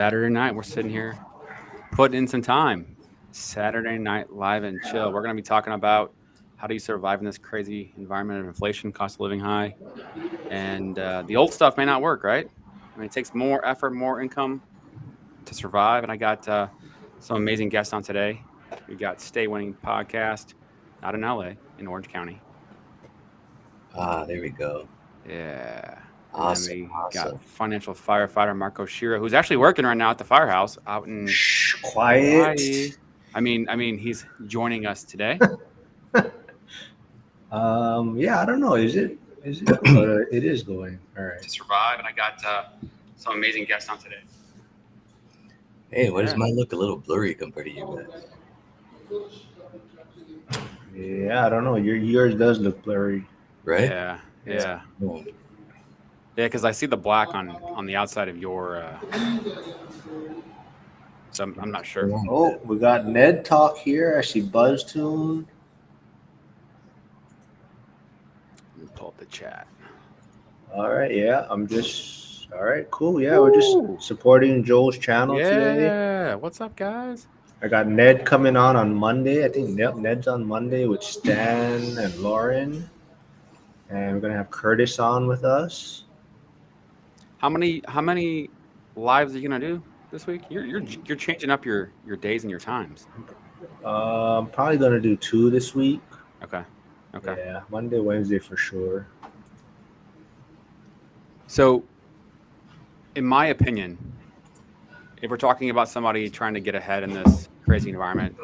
Saturday night, we're sitting here putting in some time. Saturday night live and chill. We're going to be talking about how do you survive in this crazy environment of inflation, cost of living high, and the old stuff may not work, right? I mean, it takes more effort, more income to survive. And I got some amazing guests on today. We got Stay Winning Podcast out in LA, in Orange County. There we go. Yeah. And then Awesome, we got awesome. financial firefighter Marc Oshiro, who's actually working right now at the firehouse out in Shh, quiet. Hawaii. I mean, he's joining us today. Yeah, I don't know. Is it? It is going. All right. To survive, and I got some amazing guests on today. Hey, why does Yeah. mine look a little blurry compared to you guys? Yeah, I don't know. Yours does look blurry. Right? Yeah. Yeah. Yeah. Oh, Yeah, because I see the black on the outside of your. So I'm not what's sure. going on with Oh, that? we got Ned Talk here. I see BuzzTune. Let me pull up the chat. All right. Yeah, I'm just. All right. Cool. Yeah, we're just Woo! supporting Joel's channel today. Yeah. What's up, guys? I got Ned coming on Monday. I think Ned's on Monday with Stan and Lauren, and we're gonna have Curtis on with us. How many lives are you gonna do this week? You're changing up your days and your times. Probably gonna do two this week. Okay. Okay. Yeah, Monday, Wednesday for sure. So, in my opinion, if we're talking about somebody trying to get ahead in this crazy environment,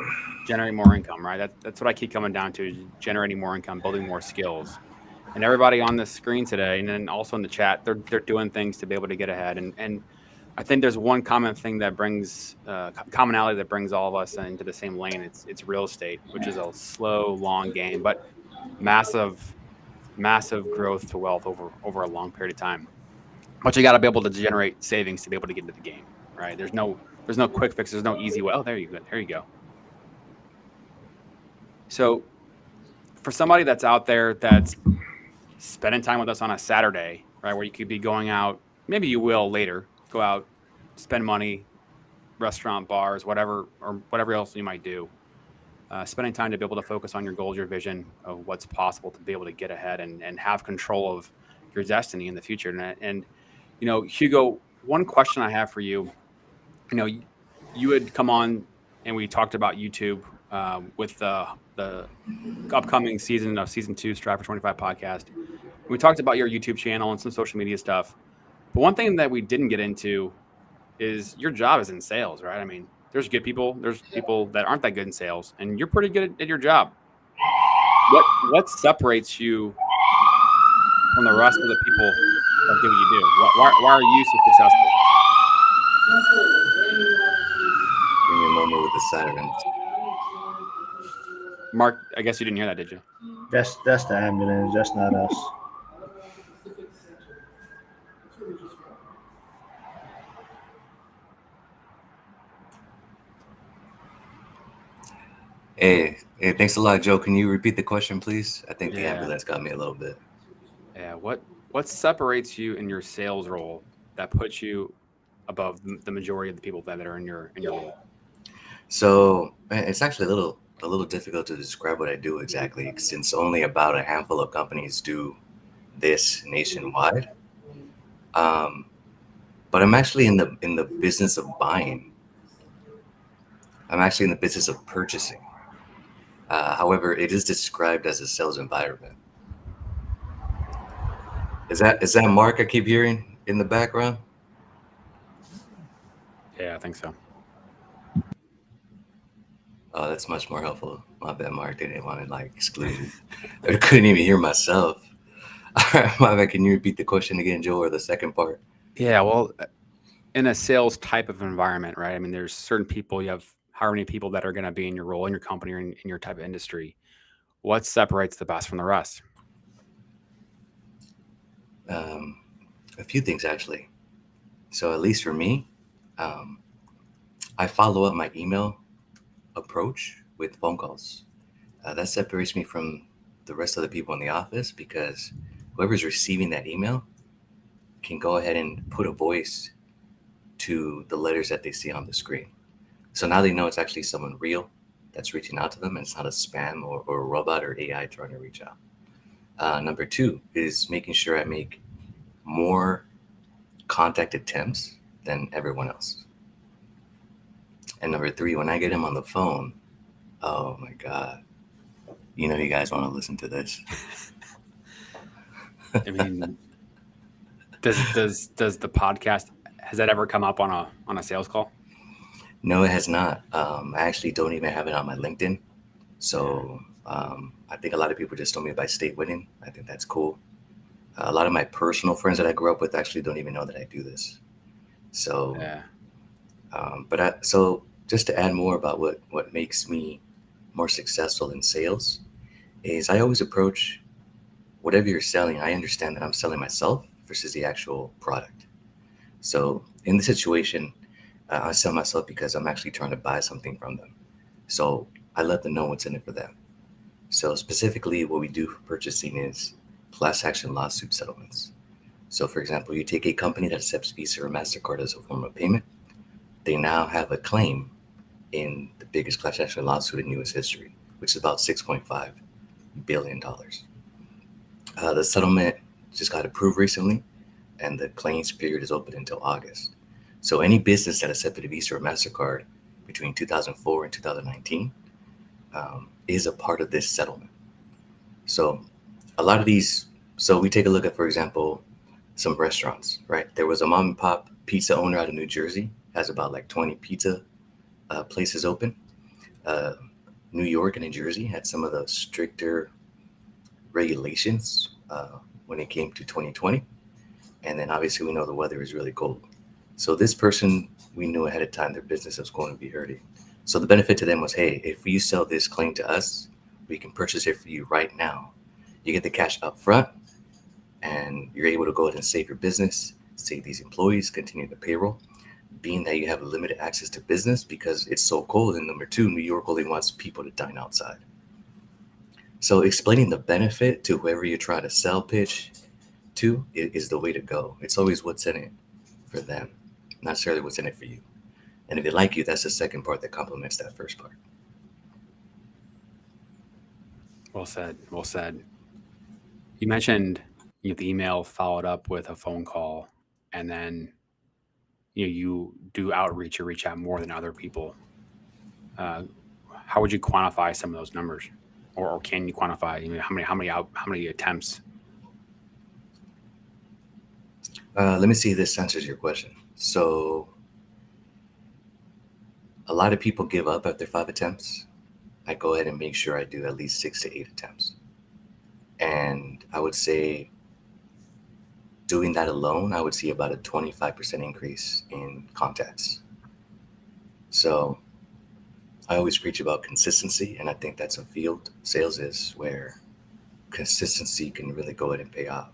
generate more income, right? That's what I keep coming down to: is generating more income, building more skills. And everybody on this screen today, and then also in the chat, they're doing things to be able to get ahead. And I think there's one common thing that brings commonality that brings all of us into the same lane. It's real estate, which is a slow, long game, but massive, massive growth to wealth over a long period of time. But you got to be able to generate savings to be able to get into the game, right? There's no quick fix. There's no easy way. Oh, there you go. There you go. So for somebody that's out there that's spending time with us on a Saturday, right, where you could be going out, maybe you will later go out, spend money, restaurant, bars, whatever, or whatever else you might do. Spending time to be able to focus on your goals, your vision of what's possible to be able to get ahead and have control of your destiny in the future. And Hugo, one question I have for you, you had come on and we talked about YouTube with the upcoming season of season two, Strive for 25 podcast. We talked about your YouTube channel and some social media stuff. But one thing that we didn't get into is your job is in sales, right? I mean, there's people that aren't that good in sales, and you're pretty good at your job. What separates you from the rest of the people that do what you do? Why are you so successful? Give me a moment with the sirens. Mark, I guess you didn't hear that, did you? That's the ambulance. That's not us. Hey, thanks a lot, Joe. Can you repeat the question, please? I think the Yeah. ambulance got me a little bit. Yeah. What separates you in your sales role that puts you above the majority of the people that are in your role? So, man, it's actually a little difficult to describe what I do exactly, since only about a handful of companies do this nationwide. Um, but I'm actually in the business of buying. I'm actually in the business of purchasing. However, it is described as a sales environment. Is that Mark I keep hearing in the background? Yeah, I think so. Oh, that's much more helpful. My bad, Mark. They didn't want to like exclude me. I couldn't even hear myself. All right, my bad. Can you repeat the question again, Joe, or the second part? Yeah, well, in a sales type of environment, right? I mean, there's certain people you have how many people that are going to be in your role in your company or in your type of industry. What separates the best from the rest? Um, a few things actually. So at least for me, um, I follow up my email approach with phone calls. That separates me from the rest of the people in the office because whoever's receiving that email can go ahead and put a voice to the letters that they see on the screen. So now they know it's actually someone real that's reaching out to them, and it's not a spam or a robot or AI trying to reach out. Number two is making sure I make more contact attempts than everyone else. And number three, when I get him on the phone, oh my God, you guys want to listen to this. I mean, does the podcast, has that ever come up on a sales call? No, it has not. I actually don't even have it on my LinkedIn. So I think a lot of people just know me by state winning. I think that's cool. A lot of my personal friends that I grew up with actually don't even know that I do this. So, Yeah. So just to add more about what makes me more successful in sales is I always approach whatever you're selling. I understand that I'm selling myself versus the actual product. So in the situation, I sell myself because I'm actually trying to buy something from them. So I let them know what's in it for them. So specifically, what we do for purchasing is class action lawsuit settlements. So for example, you take a company that accepts Visa or MasterCard as a form of payment. They now have a claim in the biggest class action lawsuit in U.S. history, which is about $6.5 billion. The settlement just got approved recently, and the claims period is open until August. So any business that accepted a Visa or MasterCard between 2004 and 2019 is a part of this settlement. So a lot of these, so we take a look at, for example, some restaurants, right? There was a mom and pop pizza owner out of New Jersey, has about like 20 pizza places open. New York and New Jersey had some of the stricter regulations when it came to 2020. And then obviously we know the weather is really cold. So this person, we knew ahead of time their business was going to be hurting. So the benefit to them was, hey, if you sell this claim to us, we can purchase it for you right now. You get the cash up front, and you're able to go ahead and save your business, save these employees, continue the payroll, being that you have limited access to business because it's so cold. And number two, New York only wants people to dine outside. So explaining the benefit to whoever you're trying to sell pitch to is the way to go. It's always what's in it for them, not necessarily what's in it for you. And if they like you, that's the second part that complements that first part. Well said. Well said. You mentioned the email followed up with a phone call, and then you do outreach or reach out more than other people. How would you quantify some of those numbers, or can you quantify how many attempts? Let me see if this answers your question. So a lot of people give up after 5 attempts. I go ahead and make sure I do at least 6 to 8 attempts. And I would say doing that alone, I would see about a 25% increase in contacts. So I always preach about consistency, and I think that's a field sales is where consistency can really go ahead and pay off.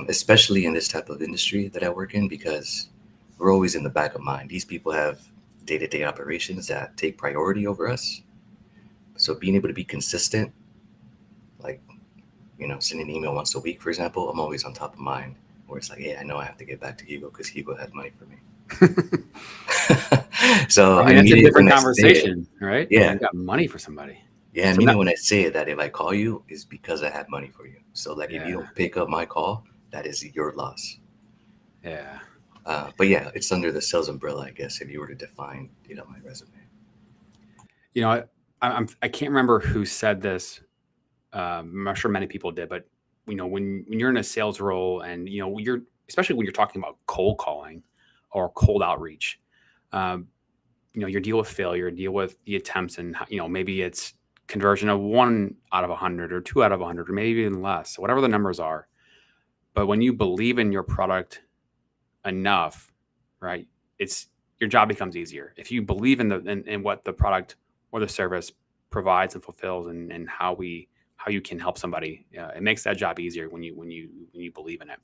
Especially in this type of industry that I work in, because we're always in the back of mind. These people have day-to-day operations that take priority over us. So being able to be consistent, like, sending an email once a week, for example, I'm always on top of mind where it's like, hey, I know I have to get back to Hugo because Hugo has money for me. So I mean, that's a different when conversation, right? Yeah. You got money for somebody. Yeah, So meaning that- when I say that if I call you is because I have money for you. So like if you Yeah. don't pick up my call, that is your loss. Yeah. But yeah, it's under the sales umbrella, I guess, if you were to define, my resume. I can't remember who said this. I'm not sure many people did, but when you're in a sales role and you're, especially when you're talking about cold calling or cold outreach, you deal with failure, deal with the attempts, and maybe it's conversion of 1 out of 100 or 2 out of 100 or maybe even less, whatever the numbers are. But when you believe in your product enough, right, it's your job becomes easier if you believe in what the product or the service provides and fulfills, and how you can help somebody. It makes that job easier when you believe in it.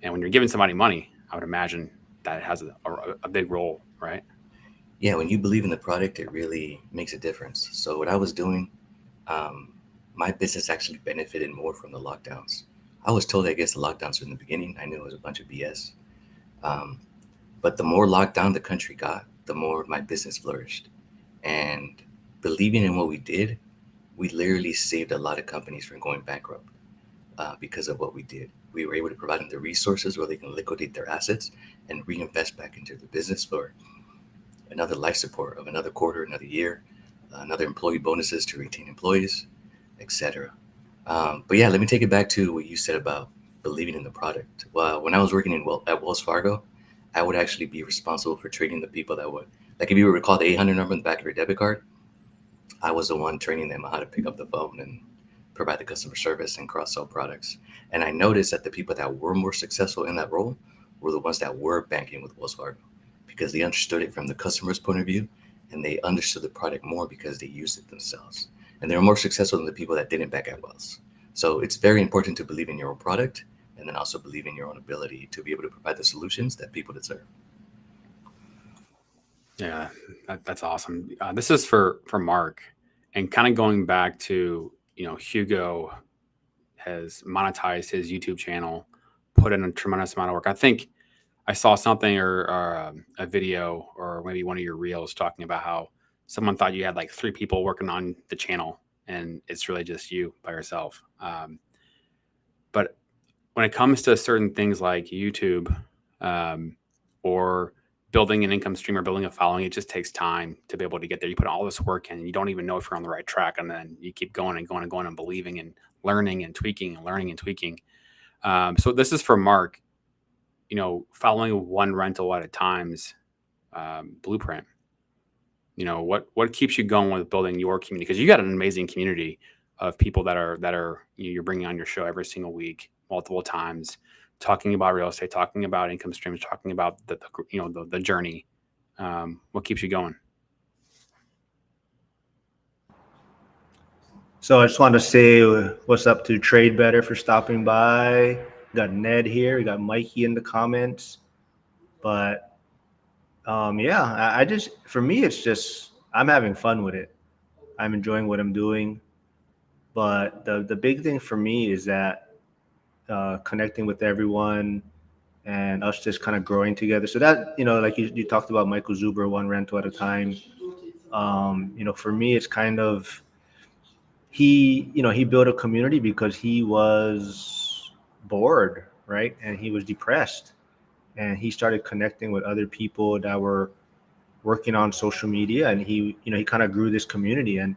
And when you're giving somebody money, I would imagine that it has a big role, right? Yeah, when you believe in the product, it really makes a difference. So what I was doing, my business actually benefited more from the lockdowns. I was told, I guess, the lockdowns were in the beginning. I knew it was a bunch of BS. But the more locked down the country got, the more my business flourished. And believing in what we did, we literally saved a lot of companies from going bankrupt because of what we did. We were able to provide them the resources where they can liquidate their assets and reinvest back into the business for another life support of another quarter, another year, another employee bonuses to retain employees, etc. But yeah, let me take it back to what you said about believing in the product. Well, when I was working at Wells Fargo, I would actually be responsible for training the people that would, like if you recall the 800 number in the back of your debit card, I was the one training them on how to pick up the phone and provide the customer service and cross sell products. And I noticed that the people that were more successful in that role were the ones that were banking with Wells Fargo because they understood it from the customer's point of view and they understood the product more because they used it themselves. And they were more successful than the people that didn't bank at Wells. So it's very important to believe in your own product and then also believe in your own ability to be able to provide the solutions that people deserve. Yeah, that's awesome. This is for Mark, and kind of going back to Hugo has monetized his YouTube channel, put in a tremendous amount of work. I think I saw something or a video or maybe one of your reels talking about how someone thought you had like 3 people working on the channel, and it's really just you by yourself. But when it comes to certain things like YouTube or building an income stream or building a following, it just takes time to be able to get there. You put all this work in, and you don't even know if you're on the right track, and then you keep going and going and going and believing and learning and tweaking and learning and tweaking. So this is for Mark. Following one rental at a time's blueprint. What keeps you going with building your community? Because you got an amazing community of people that are you're bringing on your show every single week, multiple times, talking about real estate, talking about income streams, talking about the journey. What keeps you going? So I just wanted to say what's up to Trade Better for stopping by. We got Ned here. We got Mikey in the comments. But yeah, I just, for me, it's just, I'm having fun with it. I'm enjoying what I'm doing. But the big thing for me is that connecting with everyone and us just kind of growing together. So that, like you talked about Michael Zuber, one rental at a time. For me, it's kind of, he built a community because he was bored, right? And he was depressed. And he started connecting with other people that were working on social media, and he kind of grew this community. And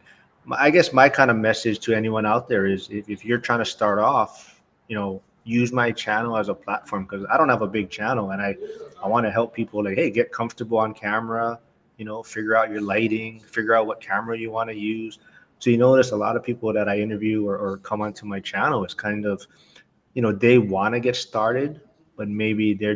I guess my kind of message to anyone out there is if you're trying to start off, use my channel as a platform, because I don't have a big channel, and I want to help people, like, hey, get comfortable on camera, figure out your lighting, figure out what camera you want to use. So you notice a lot of people that I interview or come onto my channel is kind of, they want to get started, but maybe they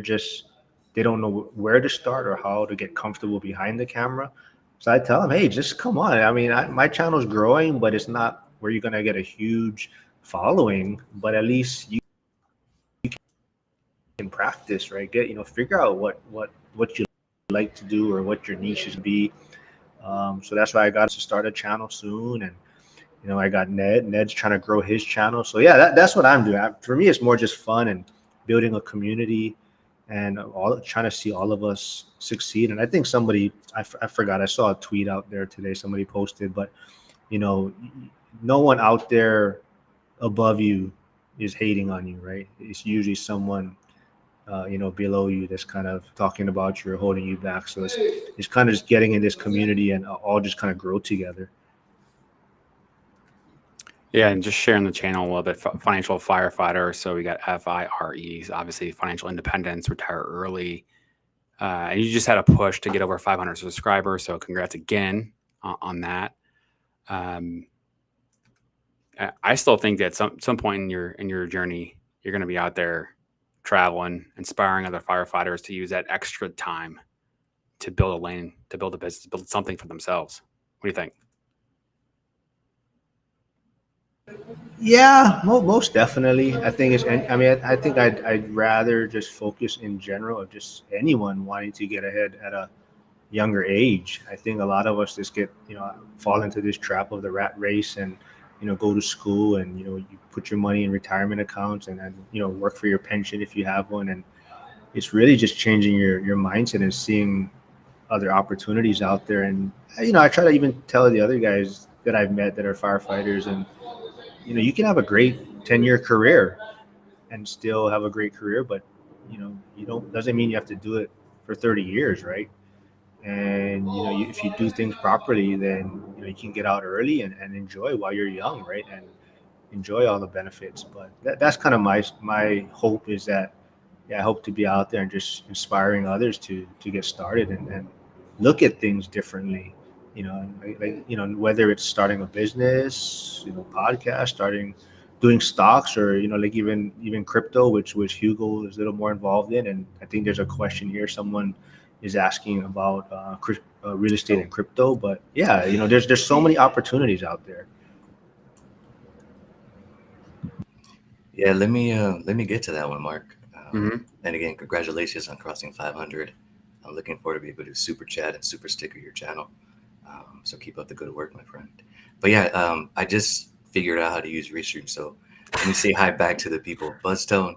don't know where to start or how to get comfortable behind the camera. So I tell them, hey, just come on. I mean, my channel's growing, but it's not where you're gonna get a huge following. But at least you can practice, right? Figure out what you like to do or what your niche is be. So that's why I got to start a channel soon, and I got Ned's trying to grow his channel. So yeah, that's what I'm doing. For me, it's more just fun and building a community, and trying to see all of us succeed. And I think I forgot, I saw a tweet out there today, somebody posted, but no one out there above you is hating on you, right? It's usually someone below you that's kind of talking about you or holding you back. So it's kind of just getting in this community and all just kind of grow together. Yeah, and just sharing the channel a little bit. Financial firefighter. So we got F.I.R.E. Obviously, financial independence, retire early. And you just had a push to get over 500 subscribers. So congrats again on that. I still think that some point in your journey, you're going to be out there traveling, inspiring other firefighters to use that extra time to build a lane, to build a business, build something for themselves. What do you think? Yeah, most definitely. I think I think I'd rather just focus in general of just anyone wanting to get ahead at a younger age. I think a lot of us just fall into this trap of the rat race, and go to school, and you put your money in retirement accounts, and then work for your pension if you have one, and it's really just changing your mindset and seeing other opportunities out there. And I try to even tell the other guys that I've met that are firefighters, and you can have a great 10-year career and still have a great career, but you don't doesn't mean you have to do it for 30 years, right? And if you do things properly, then you can get out early and enjoy while you're young, right? And enjoy all the benefits. But that's kind of my hope, is that, yeah, I hope to be out there and just inspiring others to get started and look at things differently. Whether it's starting a business, podcast, starting doing stocks, or like even crypto, which Hugo is a little more involved in. And I think there's a question here. Someone is asking about real estate and crypto. But yeah, there's so many opportunities out there. Yeah, let me get to that one, Mark. Mm-hmm. And again, congratulations on crossing 500. I'm looking forward to be able to super chat and super sticker your channel. So keep up the good work, my friend. But yeah, I just figured out how to use Restream. So let me say hi back to the people. Buzztone,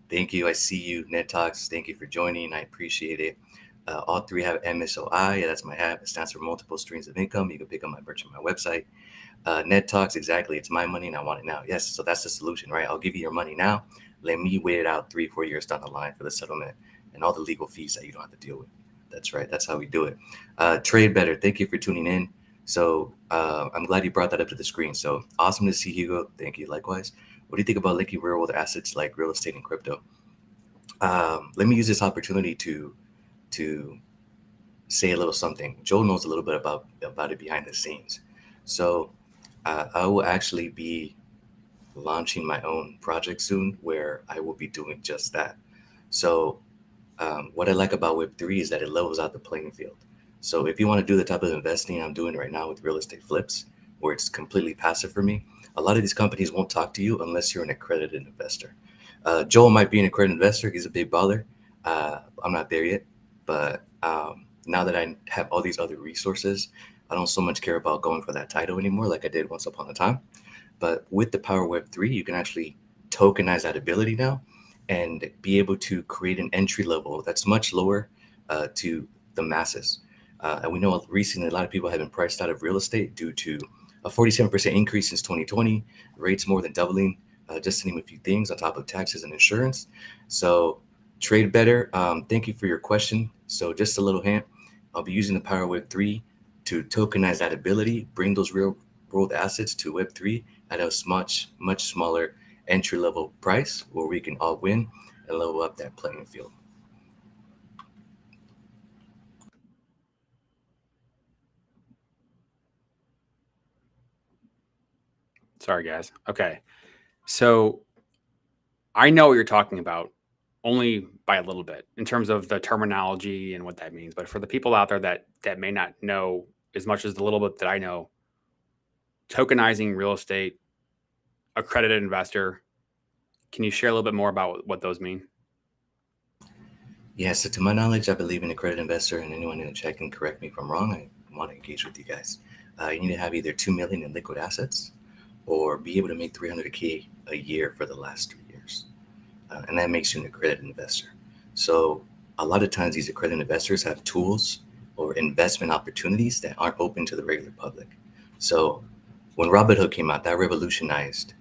thank you. I see you. Net Talks, thank you for joining. I appreciate it. All three have MSOI. Yeah, that's my app. It stands for multiple streams of income. You can pick up my merch on my website. Net Talks, exactly. It's my money and I want it now. Yes, so that's the solution, right? I'll give you your money now. Let me wait it out 3-4 years down the line for the settlement and all the legal fees that you don't have to deal with. That's right. That's how we do it. Trade Better, thank you for tuning in. So I'm glad you brought that up to the screen. So awesome to see Hugo. Thank you. Likewise. What do you think about linking real world assets like real estate and crypto? Let me use this opportunity to say a little something. Joe knows a little bit about it behind the scenes. So I will actually be launching my own project soon where I will be doing just that. So what I like about Web3 is that it levels out the playing field. So if you want to do the type of investing I'm doing right now with real estate flips, where it's completely passive for me, a lot of these companies won't talk to you unless you're an accredited investor. Joel might be an accredited investor. He's a big baller. I'm not there yet, but now that I have all these other resources, I don't so much care about going for that title anymore like I did once upon a time. But with the power of Web3, you can actually tokenize that ability now and be able to create an entry level that's much lower to the masses. And we know recently a lot of people have been priced out of real estate due to a 47% increase since 2020, rates more than doubling, just to name a few things on top of taxes and insurance. So trade better. Thank you for your question. So just a little hint, I'll be using the power of Web3 to tokenize that ability, bring those real world assets to Web3 at a much smaller entry level price where we can all win and level up that playing field. Sorry, guys. Okay. So I know what you're talking about only by a little bit in terms of the terminology and what that means. But for the people out there that may not know as much as the little bit that I know, tokenizing real estate, accredited investor, can you share a little bit more about what those mean? Yeah, so to my knowledge, I believe in accredited investor, and anyone in the chat can correct me if I'm wrong. I want to engage with you guys. You need to have either 2 million in liquid assets or be able to make 300K a year for the last 3 years. And that makes you an accredited investor. So a lot of times these accredited investors have tools or investment opportunities that aren't open to the regular public. So when Robinhood came out, that revolutionized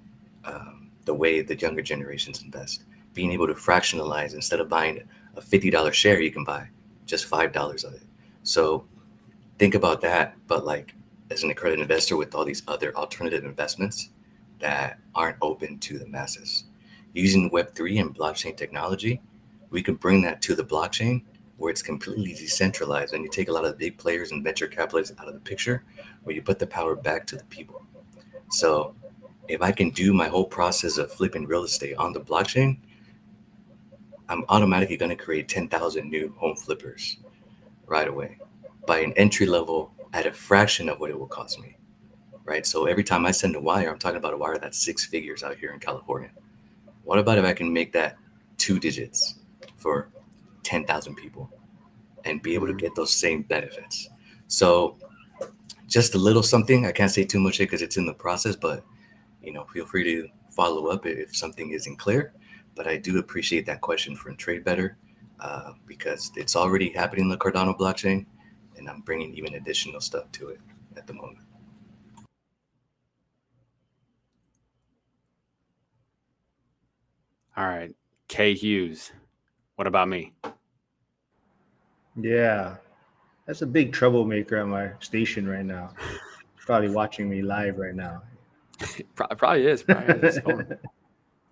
the way the younger generations invest. Being able to fractionalize, instead of buying a $50 share, you can buy just $5 of it. So think about that, but like as an accredited investor with all these other alternative investments that aren't open to the masses. Using Web3 and blockchain technology, we could bring that to the blockchain where it's completely decentralized, and you take a lot of the big players and venture capitalists out of the picture, where you put the power back to the people. So if I can do my whole process of flipping real estate on the blockchain, I'm automatically going to create 10,000 new home flippers right away by an entry level at a fraction of what it will cost me, right? So every time I send a wire, I'm talking about a wire that's 6 figures out here in California. What about if I can make that 2 digits for 10,000 people and be able to get those same benefits? So just a little something. I can't say too much because it's in the process, but feel free to follow up if something isn't clear. But I do appreciate that question from Trade Better. because it's already happening in the Cardano blockchain, and I'm bringing even additional stuff to it at the moment. All right. K Hughes. What about me? Yeah, that's a big troublemaker at my station right now. He's probably watching me live right now. Probably is. Probably has his phone,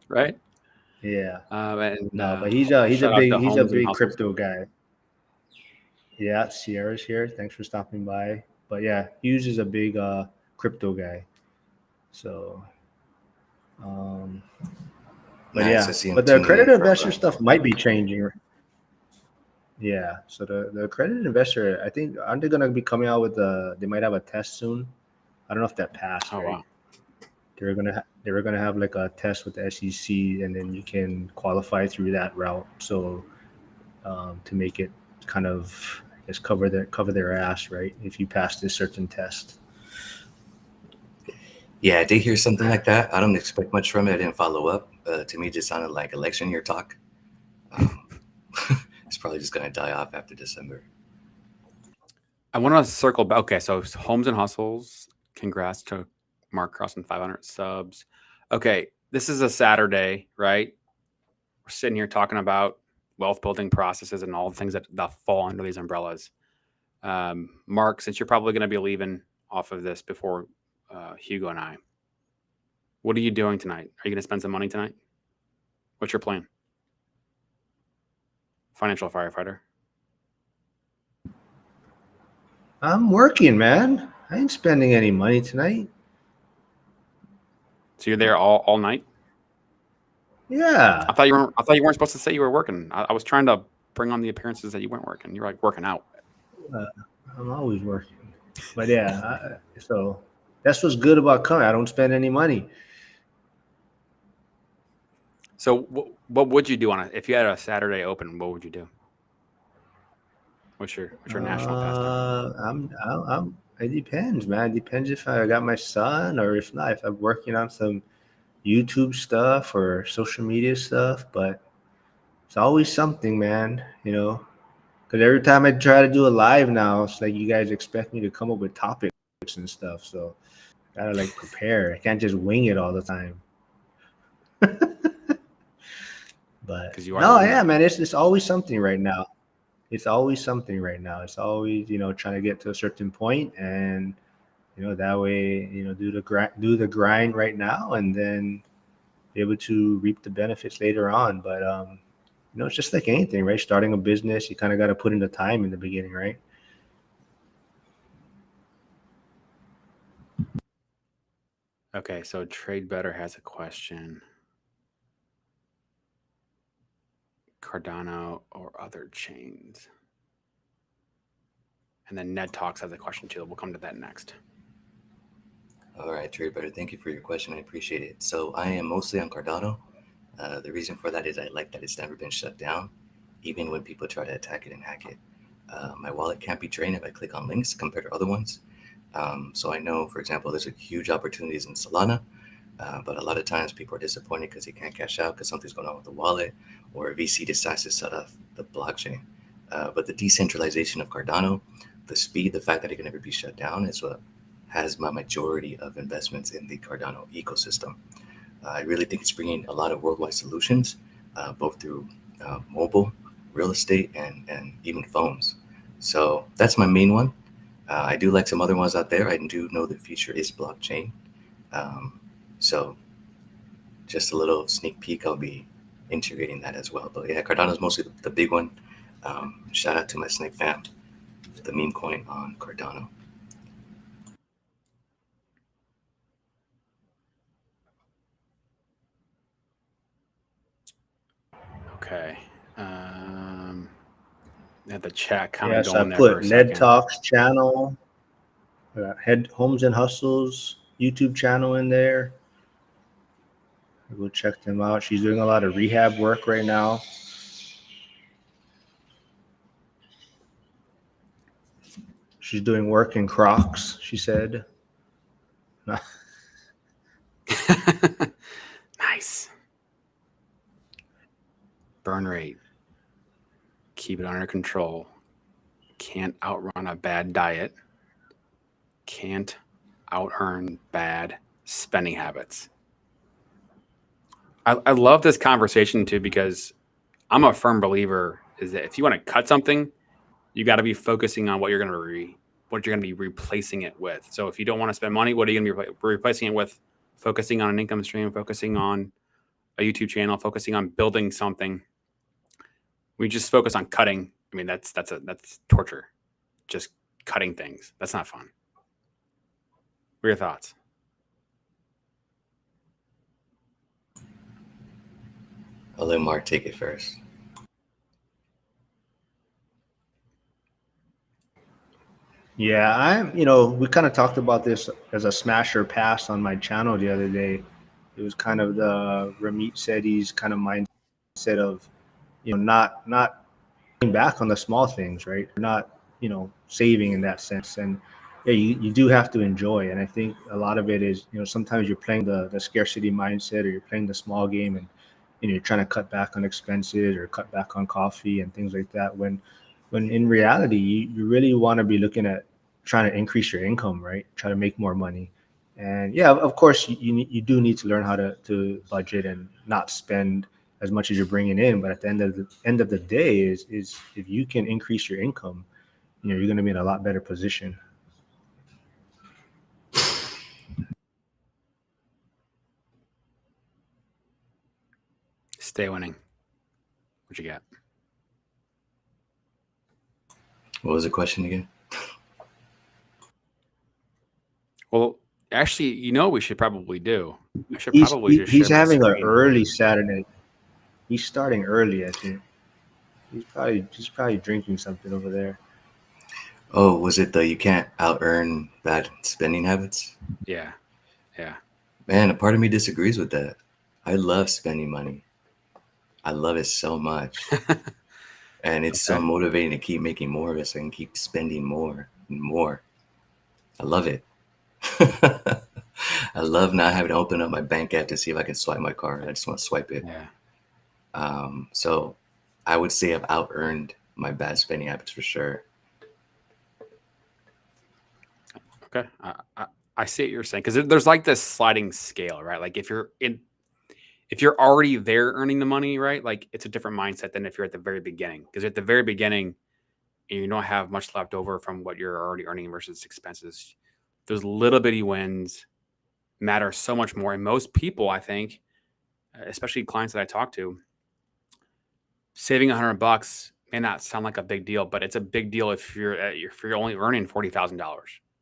right? Yeah. And No, but I'll shout out to he's a Homes and big Hustles. crypto guy. Yeah, Sierra's here. Thanks for stopping by. But yeah, Hughes is a big crypto guy. So, um, but Nice. I yeah, see him but the tuning in accredited from. investor stuff might be changing. Yeah. So the accredited investor, I think, aren't they gonna be coming out with they might have a test soon. I don't know if that passed, Oh wow. right? They were gonna have like a test with the SEC, and then you can qualify through that route. So to make it kind of, I guess, cover their ass, right? If you pass this certain test. Yeah, I did hear something like that. I don't expect much from it. I didn't follow up. To me, it just sounded like election year talk. Um, it's probably just going to die off after December. I want to circle back. Okay, so Homes and Hustles. Congrats to Mark crossing 500 subs. Okay, this is a Saturday, right? We're sitting here talking about wealth building processes and all the things that fall under these umbrellas. Mark, since you're probably going to be leaving off of this before Hugo and I, what are you doing tonight? Are you going to spend some money tonight? What's your plan? Financial firefighter. I'm working, man. I ain't spending any money tonight. So you're there all night? Yeah. I thought you weren't supposed to say you were working. I was trying to bring on the appearances that you weren't working. You're like working out. Uh, I'm always working. But yeah, so that's what's good about coming. I don't spend any money. So what would you do on it if you had a Saturday open? What would you do? What's your national pastime? It depends, man. It depends if I got my son or if not. If I'm working on some YouTube stuff or social media stuff, but it's always something, man. Because every time I try to do a live now, it's like you guys expect me to come up with topics and stuff. So gotta like prepare. I can't just wing it all the time. But Because you are the no, winger. yeah, man, it's always something right now. It's always something right now. It's always trying to get to a certain point, and that way do the grind right now, and then be able to reap the benefits later on. But it's just like anything, right? Starting a business, you kind of got to put in the time in the beginning, right? Okay, so Trade Better has a question. Cardano or other chains? And then Ned Talks has a question too. We'll come to that next. All right, Trade Better, thank you for your question. I appreciate it. So I am mostly on Cardano. The reason for that is I like that it's never been shut down, even when people try to attack it and hack it. My wallet can't be drained if I click on links compared to other ones. So I know, for example, there's a huge opportunities in Solana, but a lot of times people are disappointed because they can't cash out because something's going on with the wallet, or a VC decides to shut off the blockchain. But the decentralization of Cardano, the speed, the fact that it can never be shut down is what has my majority of investments in the Cardano ecosystem. I really think it's bringing a lot of worldwide solutions, both through mobile, real estate, and even phones. So that's my main one. I do like some other ones out there. I do know the future is blockchain. Um, so just a little sneak peek, I'll be integrating that as well. But yeah, Cardano is mostly the big one. Shout out to my Snake fam, the meme coin on Cardano. Okay. Had the chat kind of Yes, I going there for a put Ned second. Talks channel, Head Homes and Hustles YouTube channel in there. Go check them out. She's doing a lot of rehab work right now. She's doing work in Crocs, she said. Nice. Burn rate. keep it under control, can't outrun a bad diet, can't out-earn bad spending habits. I love this conversation too because I'm a firm believer is that if you want to cut something, you got to be focusing on what you're going to be replacing it with. So if you don't want to spend money, what are you going to be replacing it with? Focusing on an income stream, focusing on a YouTube channel, focusing on building something. We just focus on cutting. I mean, that's torture. Just cutting things. That's not fun. What are your thoughts? I'll let Mark take it first. Yeah, we kind of talked about this as a smash or pass on my channel the other day. It was kind of the Ramit Sethi's kind of mindset of, not going back on the small things, right? Not, saving in that sense. And yeah, you do have to enjoy. And I think a lot of it is, sometimes you're playing the scarcity mindset, or you're playing the small game, and you're trying to cut back on expenses or cut back on coffee and things like that. When in reality, you really want to be looking at trying to increase your income, right? Try to make more money. And yeah, of course, you do need to learn how to budget and not spend as much as you're bringing in. But at the end of the day, is if you can increase your income, you're going to be in a lot better position. Stay winning. What you got? What was the question again? Well, actually, we should probably do. I should He's probably just share he's my having an screen. early Saturday. He's starting early, I think. He's probably drinking something over there. Oh, was it the you can't out-earn bad spending habits? Yeah. Man, a part of me disagrees with that. I love spending money. I love it so much. And it's so motivating to keep making more of it so I can keep spending more and more. I love it. I love not having to open up my bank app to see if I can swipe my card. I just want to swipe it. Yeah. So I would say I've out-earned my bad spending habits for sure. Okay. I see what you're saying, because there's like this sliding scale, right? Like if you're already there earning the money, right? Like it's a different mindset than if you're at the very beginning, because at the very beginning you don't have much left over from what you're already earning versus expenses. Those little bitty wins matter so much more. And most people, I think, especially clients that I talk to, saving $100 may not sound like a big deal, but it's a big deal if you're only earning $40,000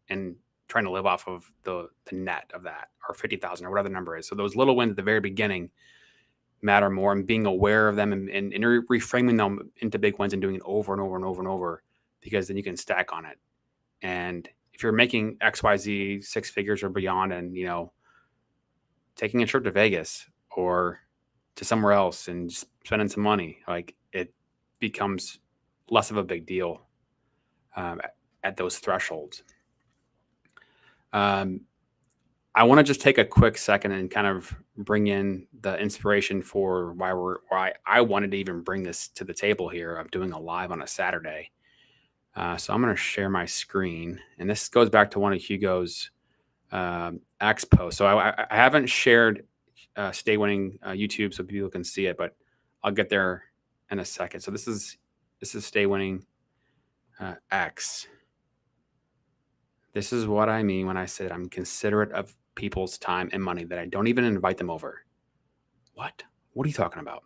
and trying to live off of the net of that, or 50,000 or whatever the number is. So those little wins at the very beginning matter more, and being aware of them and reframing them into big wins and doing it over and over and over and over, because then you can stack on it. And if you're making XYZ 6 figures or beyond, and taking a trip to Vegas or to somewhere else and just spending some money, like it becomes less of a big deal at those thresholds. I want to just take a quick second and kind of bring in the inspiration for why I wanted to even bring this to the table here of doing a live on a Saturday. So I'm going to share my screen, and this goes back to one of Hugo's X posts. So I haven't shared Stay Winning YouTube so people can see it, but I'll get there in a second. So this is Stay Winning X. This is what I mean when I said I'm considerate of people's time and money, that I don't even invite them over. What are you talking about?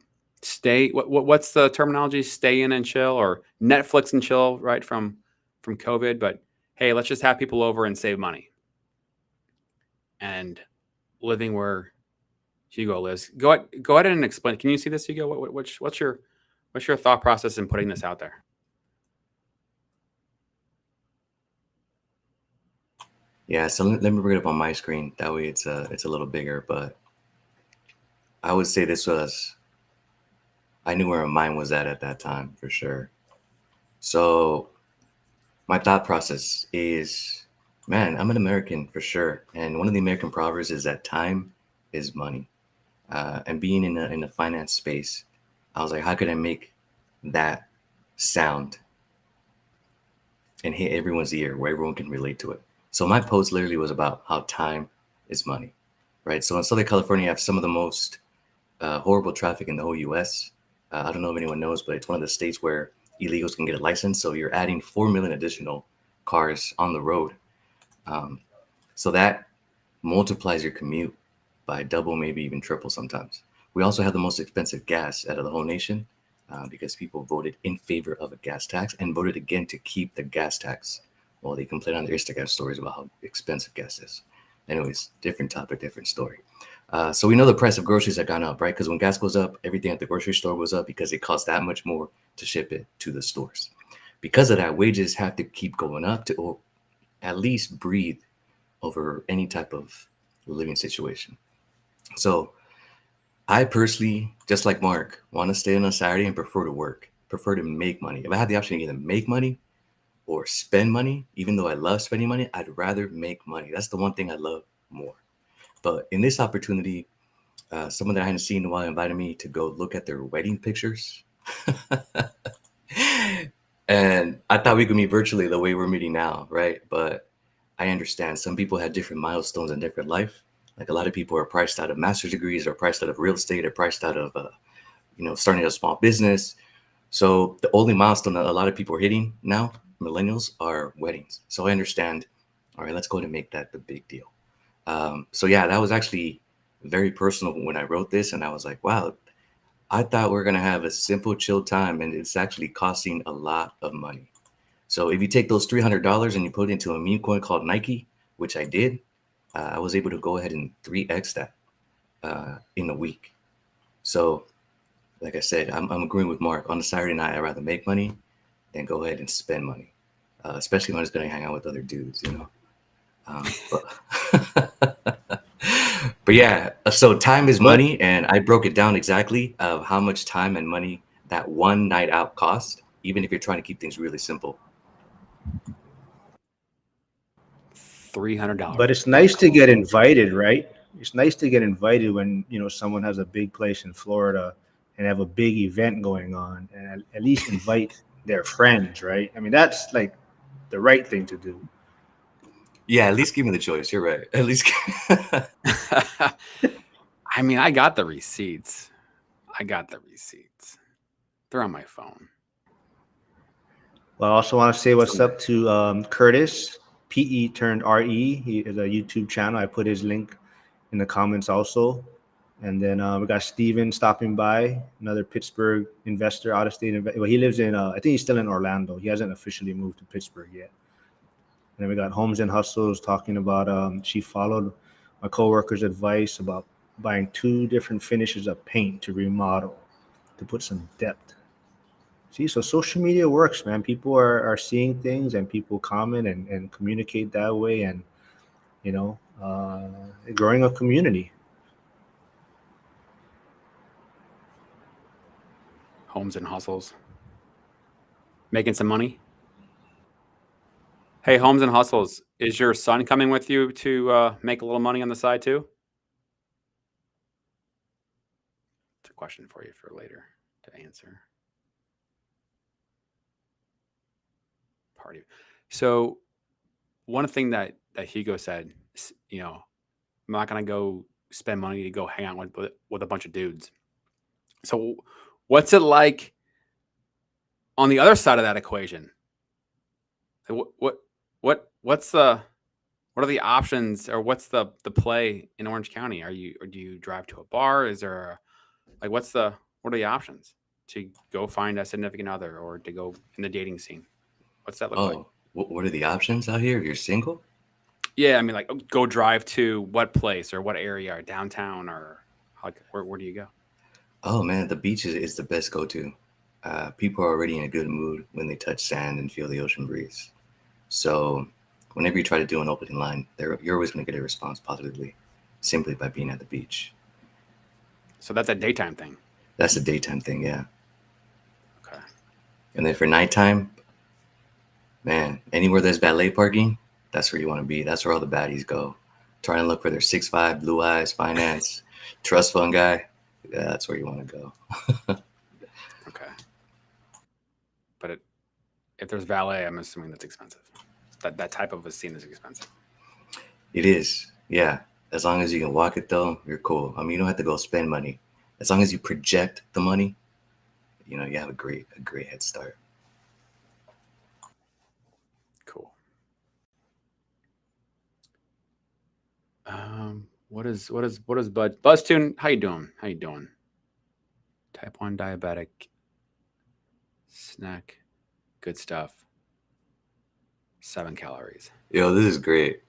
What's the terminology? Stay in and chill, or Netflix and chill, right? From COVID. But hey, let's just have people over and save money. And living where Hugo lives. Go ahead and explain. Can you see this, Hugo? What's your thought process in putting this out there? Yeah, so let me bring it up on my screen. That way it's a little bigger. But I would say I knew where my mind was at that time for sure. So my thought process is, man, I'm an American for sure. And one of the American proverbs is that time is money. And being in the finance space, I was like, how could I make that sound and hit everyone's ear where everyone can relate to it. So my post literally was about how time is money, right? So in Southern California, you have some of the most horrible traffic in the whole U.S. I don't know if anyone knows, but it's one of the states where illegals can get a license. So you're adding 4 million additional cars on the road. Um, so that multiplies your commute by double, maybe even triple sometimes. We also have the most expensive gas out of the whole nation because people voted in favor of a gas tax and voted again to keep the gas tax while they complain on their Instagram stories about how expensive gas is. Anyways, different topic, different story. So we know the price of groceries have gone up, right? Because when gas goes up, everything at the grocery store goes up because it costs that much more to ship it to the stores. Because of that, wages have to keep going up to or at least breathe over any type of living situation. So I personally, just like Mark, want to stay on a Saturday and prefer to work, prefer to make money. If I had the option to either make money or spend money, even though I love spending money, I'd rather make money. That's the one thing I love more. But in this opportunity, someone that I hadn't seen in a while invited me to go look at their wedding pictures. And I thought we could meet virtually the way we're meeting now, right? But I understand some people have different milestones in different life. Like a lot of people are priced out of master's degrees, or priced out of real estate, or priced out of starting a small business. So the only milestone that a lot of people are hitting now, millennials, are weddings. So I understand. All right, let's go ahead and make that the big deal. So yeah, that was actually very personal when I wrote this, and I was like, wow, I thought we are gonna have a simple, chill time, and it's actually costing a lot of money. So if you take those $300 and you put it into a meme coin called Nike, which I did, I was able to go ahead and 3x that in a week. So, like I said, I'm agreeing with Mark. On a Saturday night, I'd rather make money than go ahead and spend money, especially when I was going to hang out with other dudes, you know. But yeah, so time is But money, and I broke it down exactly of how much time and money that one night out cost, even if you're trying to keep things really simple. $300 but it's phone nice to call. get invited, right? It's nice to get invited when someone has a big place in Florida and have a big event going on, and at least invite their friends, right? I mean, that's like the right thing to do. Yeah, at least give me the choice. You're right. At least. I mean, I got the receipts. I got the receipts. They're on my phone. Well, I also want to say what's So, up to Curtis, PE turned RE. He is a YouTube channel. I put his link in the comments also. And then we got Steven stopping by, another Pittsburgh investor, out of state investor. Well, he lives in, I think he's still in Orlando. He hasn't officially moved to Pittsburgh yet. And then we got Homes and Hustles talking about she followed my coworker's advice about buying two different finishes of paint to remodel to put some depth. See, so social media works, man. People are seeing things and people comment and communicate that way, and you know, uh, growing a community. Homes and hustles. Making some money. Hey, Homes and Hustles, is your son coming with you to make a little money on the side too? It's a question for you for later to answer. Party. So one thing that Hugo said, I'm not gonna go spend money to go hang out with a bunch of dudes. So what's it like on the other side of that equation? What's the what are the options, or what's the play in Orange County? Or do you drive to a bar? Is there what are the options to go find a significant other or to go in the dating scene? What's that look like? oh, what are the options out here if you're single? Yeah, I mean, like, go drive to what place or what area, or downtown, or like where do you go? Oh man, the beach is the best go-to. People are already in a good mood when they touch sand and feel the ocean breeze. So whenever you try to do an opening line, you're always going to get a response positively, simply by being at the beach. So that's a daytime thing. That's a daytime thing, yeah. Okay. And then for nighttime, man, anywhere there's valet parking, that's where you want to be. That's where all the baddies go. Trying to look for their 6'5", blue eyes, finance, trust fund guy. Yeah, that's where you want to go. Okay. But if there's valet, I'm assuming that's expensive. That type of a scene is expensive. It is, yeah. As long as you can walk it though, you're cool. I mean, you don't have to go spend money. As long as you project the money, you have a great head start. Cool. What is Buzztune? How you doing? Type 1 diabetic. Snack. Good stuff. 7 calories. Yo, this is great.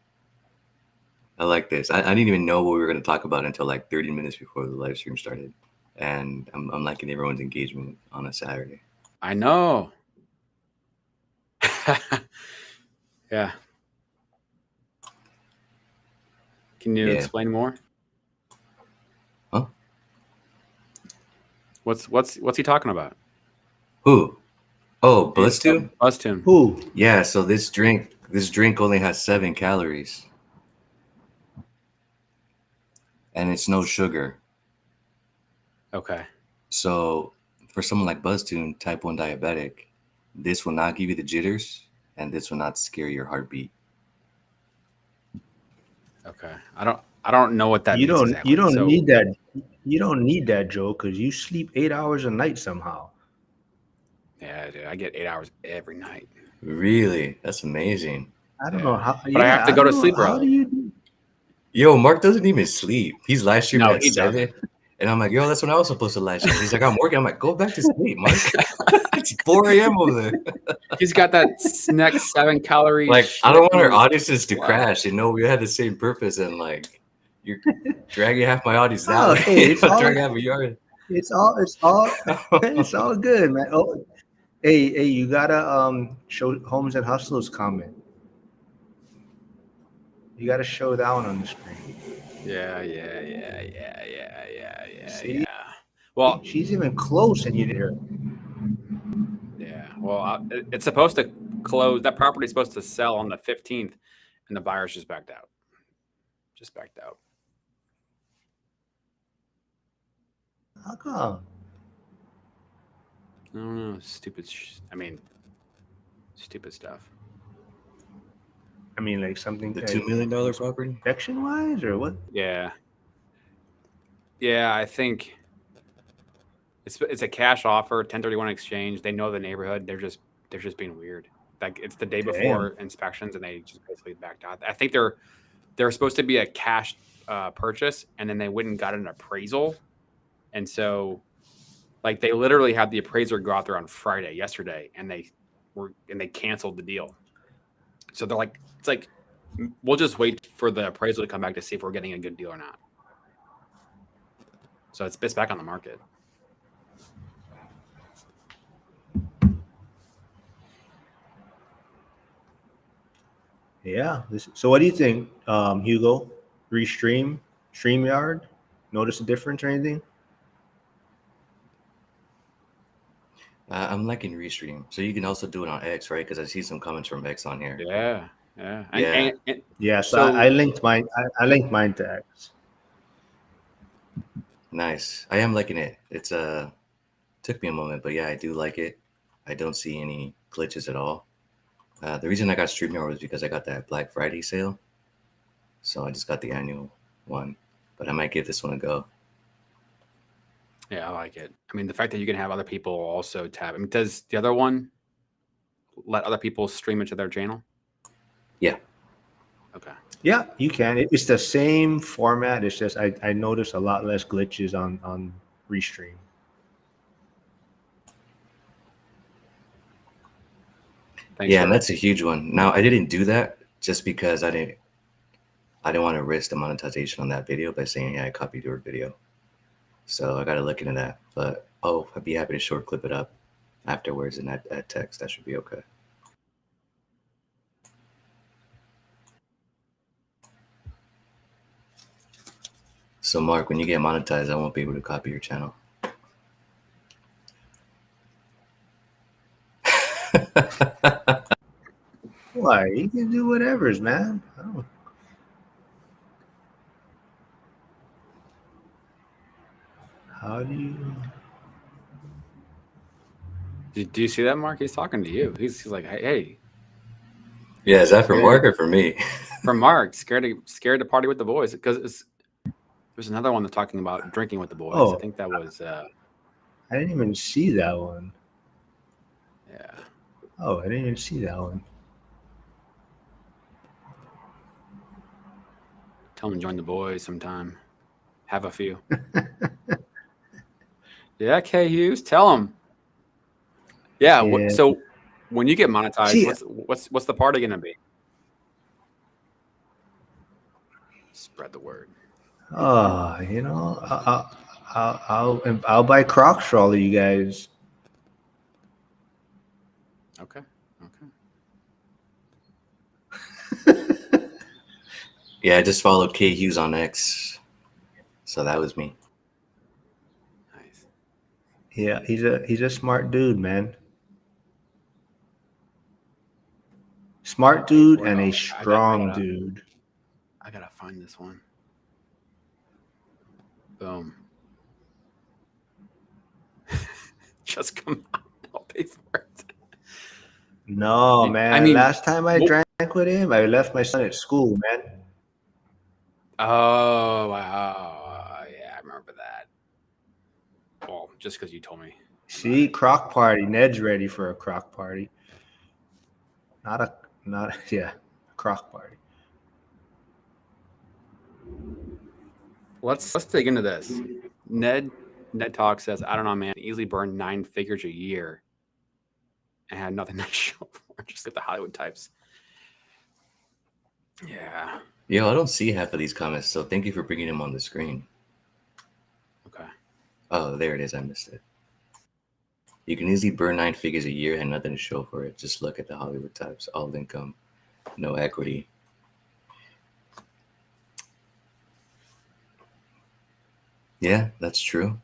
I like this. I didn't even know what we were going to talk about until like 30 minutes before the live stream started. And I'm liking everyone's engagement on a Saturday. I know. Yeah. Can you explain more? Huh? What's he talking about? Who? Oh, Buzztune? Buzztune. Who? Yeah, so this drink only has 7 calories. And it's no sugar. Okay. So for someone like Buzztune, type 1 diabetic, this will not give you the jitters and this will not scare your heartbeat. Okay. I don't know what that means exactly. You don't need that. You don't need that, Joe, because you sleep 8 hours a night somehow. Yeah, dude, I get 8 hours every night. Really? That's amazing. I don't know how. But I have to go to sleep How do early. you do? Yo, Mark doesn't even sleep. He's live streaming at he 7. doesn't. And I'm like, yo, that's when I was supposed to live stream. He's like, I'm working. I'm like, go back to sleep, Mark. It's 4 a.m. over there. He's got that next 7 calories. Like, I don't want our audiences to crash and know we had the same purpose. And like, you're dragging half my audience that way. Hey, it's all. Dragging half a yard. It's all good, man. Oh, hey, you gotta show Homes and Hustles comment. You gotta show that one on the screen. Yeah. See? Yeah. Well, she's even close, and you did her. Yeah. Well, it's supposed to close. That property is supposed to sell on the 15th, and the buyers just backed out. How come? I don't know. Stupid. Stupid stuff. I mean, like something. The $2 million property? Protection wise, or what? Yeah. Yeah, I think it's a cash offer, 1031 exchange. They know the neighborhood. They're just being weird. Like it's the day before inspections, and they just basically backed out. I think they're supposed to be a cash purchase, and then they went and got an appraisal, and so like they literally had the appraiser go out there on yesterday, and they canceled the deal. So they're like, it's like we'll just wait for the appraisal to come back to see if we're getting a good deal or not. So it's back on the market. Yeah. So what do you think, Hugo? StreamYard? Notice a difference or anything? I'm liking Restream. So you can also do it on X, right? Because I see some comments from X on here. Yeah. Yeah. So I linked mine. I linked mine to X. Nice. I am liking it. It's took me a moment, but yeah, I do like it. I don't see any glitches at all. The reason I got StreamYard was because I got that Black Friday sale. So I just got the annual one, but I might give this one a go. Yeah, I like it. I mean, the fact that you can have other people also tab. I mean, does the other one let other people stream it to their channel? Yeah. Okay. Yeah, you can. It's the same format. It's just I noticed a lot less glitches on Restream. Thanks, yeah, and that's a huge one. Now I didn't do that just because I didn't want to risk the monetization on that video by saying, yeah, I copied your video. So I got to look into that. But I'd be happy to short clip it up afterwards and add text. That should be okay. So Mark, when you get monetized, I won't be able to copy your channel. Why? You can do whatever's, man. How do you? Do you see that, Mark? He's talking to you. He's like, hey. Yeah, is that for Yeah. Mark or for me? From Mark, scared to party with the boys, because there's another one that's talking about drinking with the boys. Oh. I think that was. I didn't even see that one. Yeah. Oh, I didn't even see that one. Tell him to join the boys sometime. Have a few. Yeah, K Hughes, tell him. Yeah. Yeah. So when you get monetized, See, what's the party gonna be? Spread the word. you know, I'll buy Crocs for all of you guys. Okay. Yeah, I just followed K Hughes on X, so that was me. Nice. Yeah, he's a smart dude, man. Smart dude and a strong dude. I gotta find this one. Boom. Just come out. I'll pay for it. No, man. I mean, last time I drank with him, I left my son at school, man. Oh, wow. Yeah, I remember that. Well, just because you told me. See, croc party. Ned's ready for a croc party. Yeah, croc party. Let's dig into this. Ned Talk says, I don't know, man. Easily burned 9 figures a year and had nothing to show for. Just like the Hollywood types. Yeah. Yo, I don't see half of these comments, so thank you for bringing them on the screen. Okay. Oh, there it is. I missed it. You can easily burn 9 figures a year and nothing to show for it. Just look at the Hollywood types. All income, no equity. Yeah, that's true.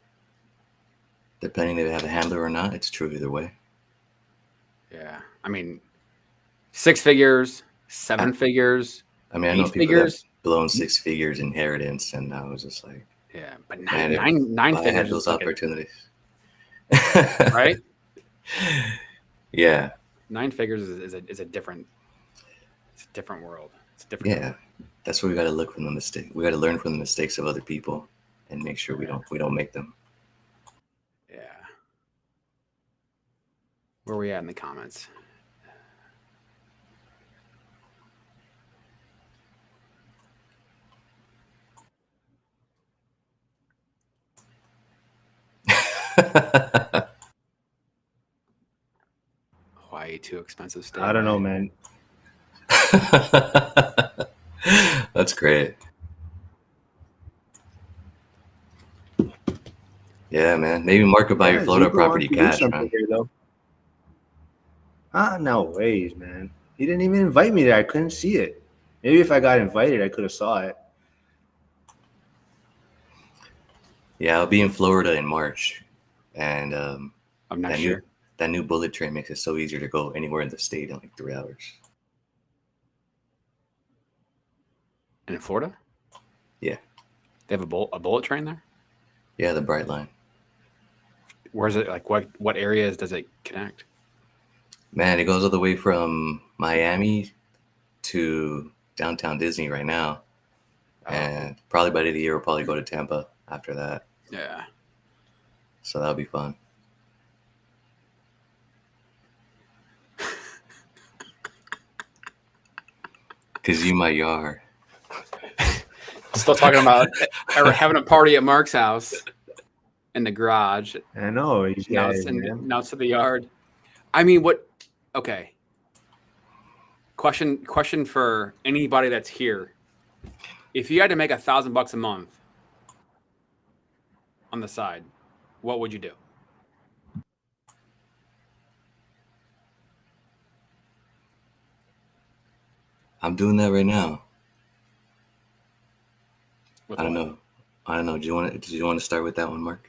Depending if they have a handler or not, it's true either way. Yeah. I mean, 6 figures, 7 figures. I mean, I know people that have blown 6 figures inheritance, and I was just like, yeah, but man, nine I figures had those is like opportunities. right? Yeah. 9 figures is a different. It's a different world. It's a different. Yeah, number. That's where we got to look from the mistake. We got to learn from the mistakes of other people, and make sure we don't make them. Yeah. Where are we at in the comments? Hawaii, too expensive state. I don't know, man. That's great. Yeah, man. Maybe Mark could buy your Florida property cash, man. No ways, man. He didn't even invite me there. I couldn't see it. Maybe if I got invited, I could have saw it. Yeah, I'll be in Florida in March, and I'm not sure. That new bullet train makes it so easier to go anywhere in the state in like 3 hours. In Florida? Yeah. They have a bullet train there? Yeah, the Bright Line. Where's it? Like what areas does it connect? Man, it goes all the way from Miami to downtown Disney right now. And probably by the end of the year, we'll probably go to Tampa after that. Yeah. So that'll be fun. Because you my yard. Still talking about having a party at Mark's house in the garage. I know. Now it's to the yard. I mean, what? Okay. Question for anybody that's here. If you had to make $1,000 a month on the side, what would you do? I'm doing that right now. I don't know. Do you want to start with that one, Mark?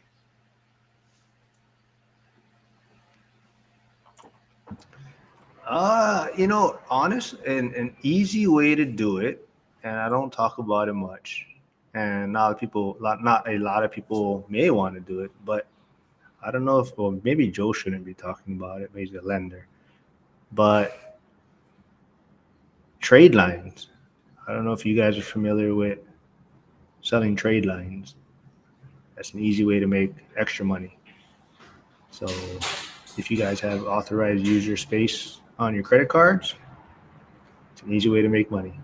Honest and an easy way to do it, and I don't talk about it much. And not a lot of people may want to do it, but I don't know if, well, maybe Joe shouldn't be talking about it, maybe the lender, but trade lines. I don't know if you guys are familiar with selling trade lines. That's an easy way to make extra money. So if you guys have authorized user space on your credit cards, it's an easy way to make money.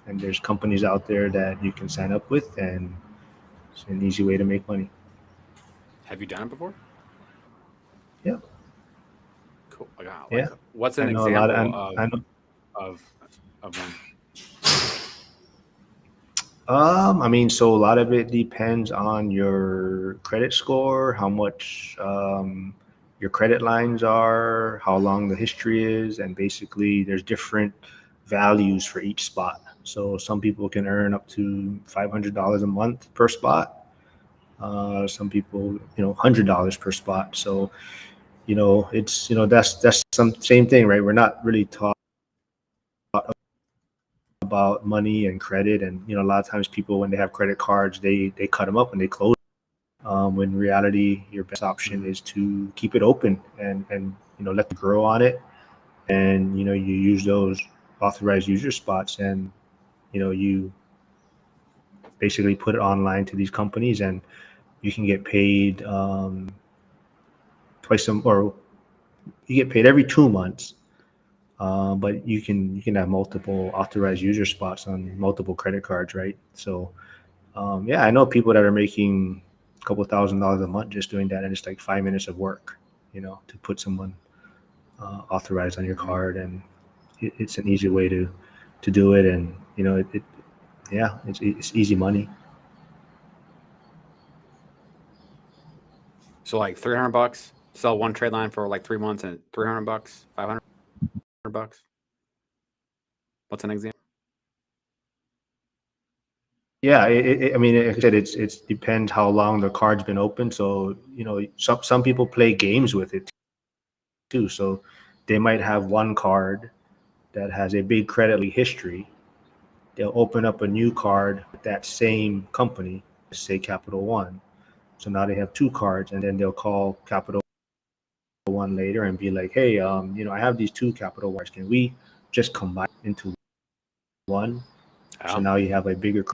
And there's companies out there that you can sign up with, and it's an easy way to make money. Have you done it before? Yeah, Cool. yeah. What's I an know a lot of. example I know. of one? I mean, so a lot of it depends on your credit score, how much your credit lines are, how long the history is, and basically there's different values for each spot. So some people can earn up to $500 a month per spot. Some people, $100 per spot. So it's that's some same thing, right? We're not really taught about money and credit, and a lot of times people, when they have credit cards, they cut them up and they close. When in reality, your best option is to keep it open and let them grow on it, and you use those authorized user spots, and you basically put it online to these companies, and you can get paid twice or you get paid every 2 months. But you can have multiple authorized user spots on multiple credit cards, right? So yeah, I know people that are making a couple $1,000s a month just doing that, and it's like 5 minutes of work, to put someone authorized on your card, and it's an easy way to do it, and yeah, it's easy money. So like $300, sell one trade line for like 3 months and $300, $500. What's an example? Yeah, I mean, like I said, it's depends how long the card's been open. So some people play games with it too. So they might have one card that has a big credit history. They'll open up a new card with that same company, say Capital One. So now they have two cards, and then they'll call Capital One later and be like, "Hey, I have these two Capital Ones. Can we just combine into one?" So Oh, now you have a bigger,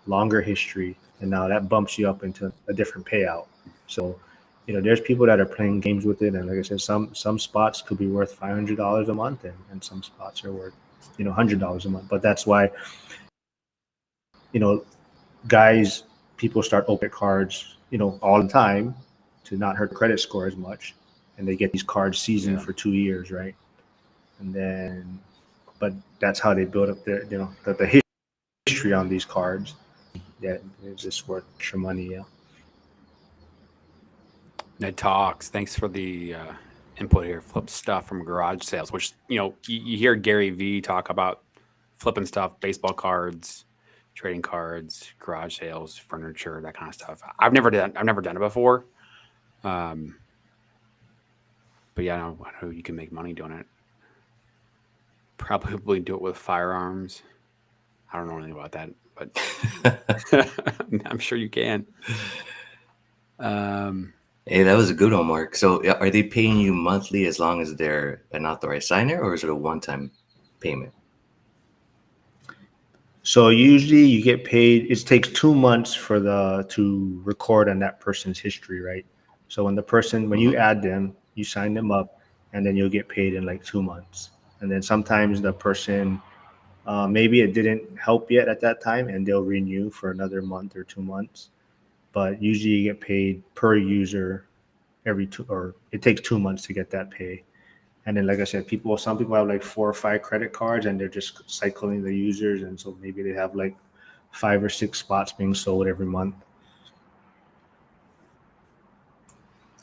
longer history, and now that bumps you up into a different payout. So, there's people that are playing games with it, and like I said, some spots could be worth $500 a month, and some spots are worth $100 a month. But that's why you know guys, people start open cards, all the time to not hurt the credit score as much, and they get these cards seasoned yeah. for 2 years, right? And then, but that's how they build up their, the history on these cards. Yeah, it's just worth extra money. Yeah. Ned Talks. Thanks for the input here. Flip stuff from garage sales, which you hear Gary V talk about flipping stuff, baseball cards, trading cards, garage sales, furniture, that kind of stuff. I've never done it before. Um, but yeah, I know you can make money doing it. Probably do it with firearms. I don't know anything about that, but I'm sure you can. Um, Hey, that was a good one, Mark. So, yeah, are they paying you monthly as long as they're an authorized signer, or is it a one-time payment? So usually you get paid. It takes 2 months for the to record on that person's history, right? So when you Hmm. add them, you sign them up, and then you'll get paid in like 2 months. And then sometimes the person, maybe it didn't help yet at that time, and they'll renew for another month or 2 months. But usually you get paid per user every two, or it takes 2 months to get that pay. And then, like I said, some people have like 4 or 5 credit cards, and they're just cycling the users, and so maybe they have like 5 or 6 spots being sold every month.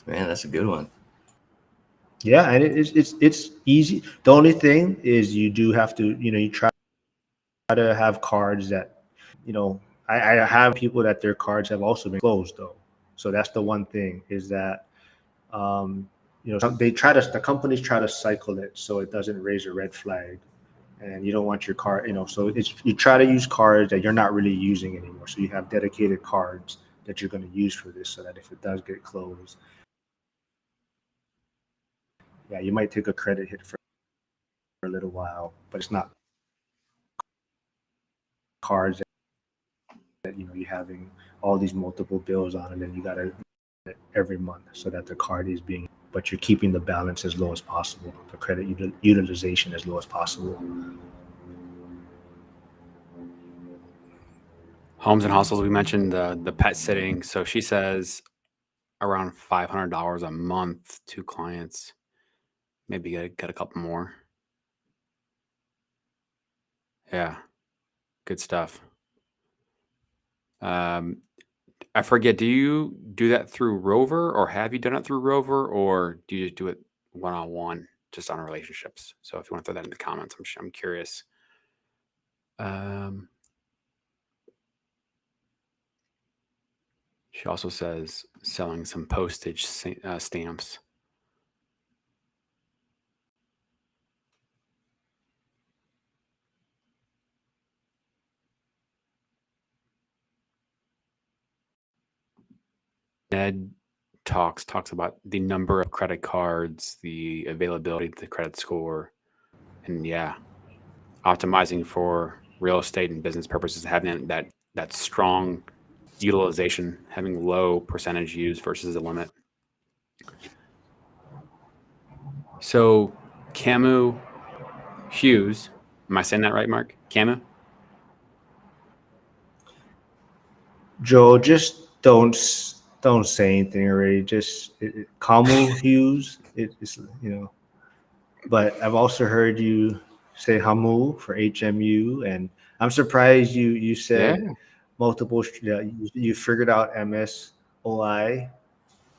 Man, that's a good one. Yeah, and it's easy. The only thing is you do have to, you try to have cards that, you know, I have people that their cards have also been closed though. So that's the one thing, is that the companies try to cycle it so it doesn't raise a red flag, and you don't want your card, so you try to use cards that you're not really using anymore. So you have dedicated cards that you're going to use for this, so that if it does get closed, yeah, you might take a credit hit for a little while, but it's not cards that you're having all these multiple bills on, and then you gotta every month so that the card is being, but you're keeping the balance as low as possible, the credit utilization as low as possible. Homes and hustles. We mentioned the pet sitting. So she says around $500 a month to clients. Maybe get a couple more. Yeah, good stuff. I forget. Do you do that through Rover, or have you done it through Rover, or do you just do it one-on-one, just on relationships? So if you want to throw that in the comments, I'm curious. She also says selling some postage stamps. Ned talks about the number of credit cards, the availability of the credit score, and yeah, optimizing for real estate and business purposes, having that strong utilization, having low percentage used versus the limit. So Camus Hughes, am I saying that right, Mark? Camus? Joe, just don't say anything already. Just Kamu Hughes. It's But I've also heard you say Hamu for HMU, and I'm surprised you said Yeah. multiple. You figured out MSOI,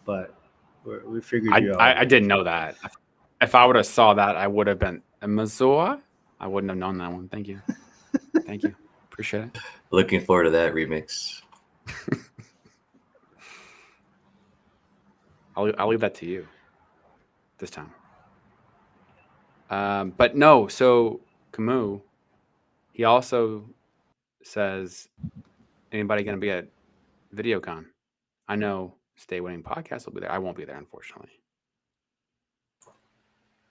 but we figured you out I already. didn't know that. If I would have saw that, I would have been Missoula. I wouldn't have known that one. Thank you. Thank you. Appreciate it. Looking forward to that remix. I'll leave that to you this time. But no, so Camus, he also says, anybody going to be at VideoCon? I know Stay Winning Podcast will be there. I won't be there, unfortunately.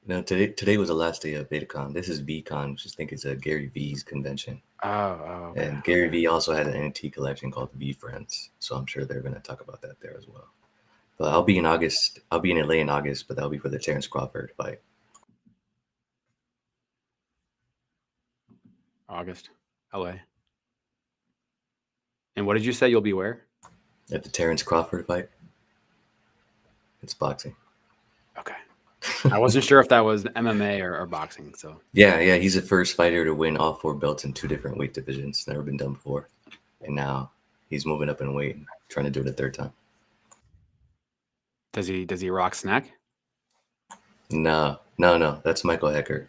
No, today was the last day of VideoCon. This is VCon, which I think is a Gary V's convention. Oh, okay. And Gary V also had an NFT collection called V Friends, so I'm sure they're going to talk about that there as well. But I'll be in August. I'll be in LA in August, but that'll be for the Terrence Crawford fight. August, LA. And what did you say you'll be where? At the Terrence Crawford fight. It's boxing. Okay. I wasn't sure if that was MMA or boxing. So Yeah, he's the first fighter to win all 4 belts in 2 different weight divisions. Never been done before. And now he's moving up in weight, trying to do it a 3rd time. does he rock snack? No. That's Michael Hecker.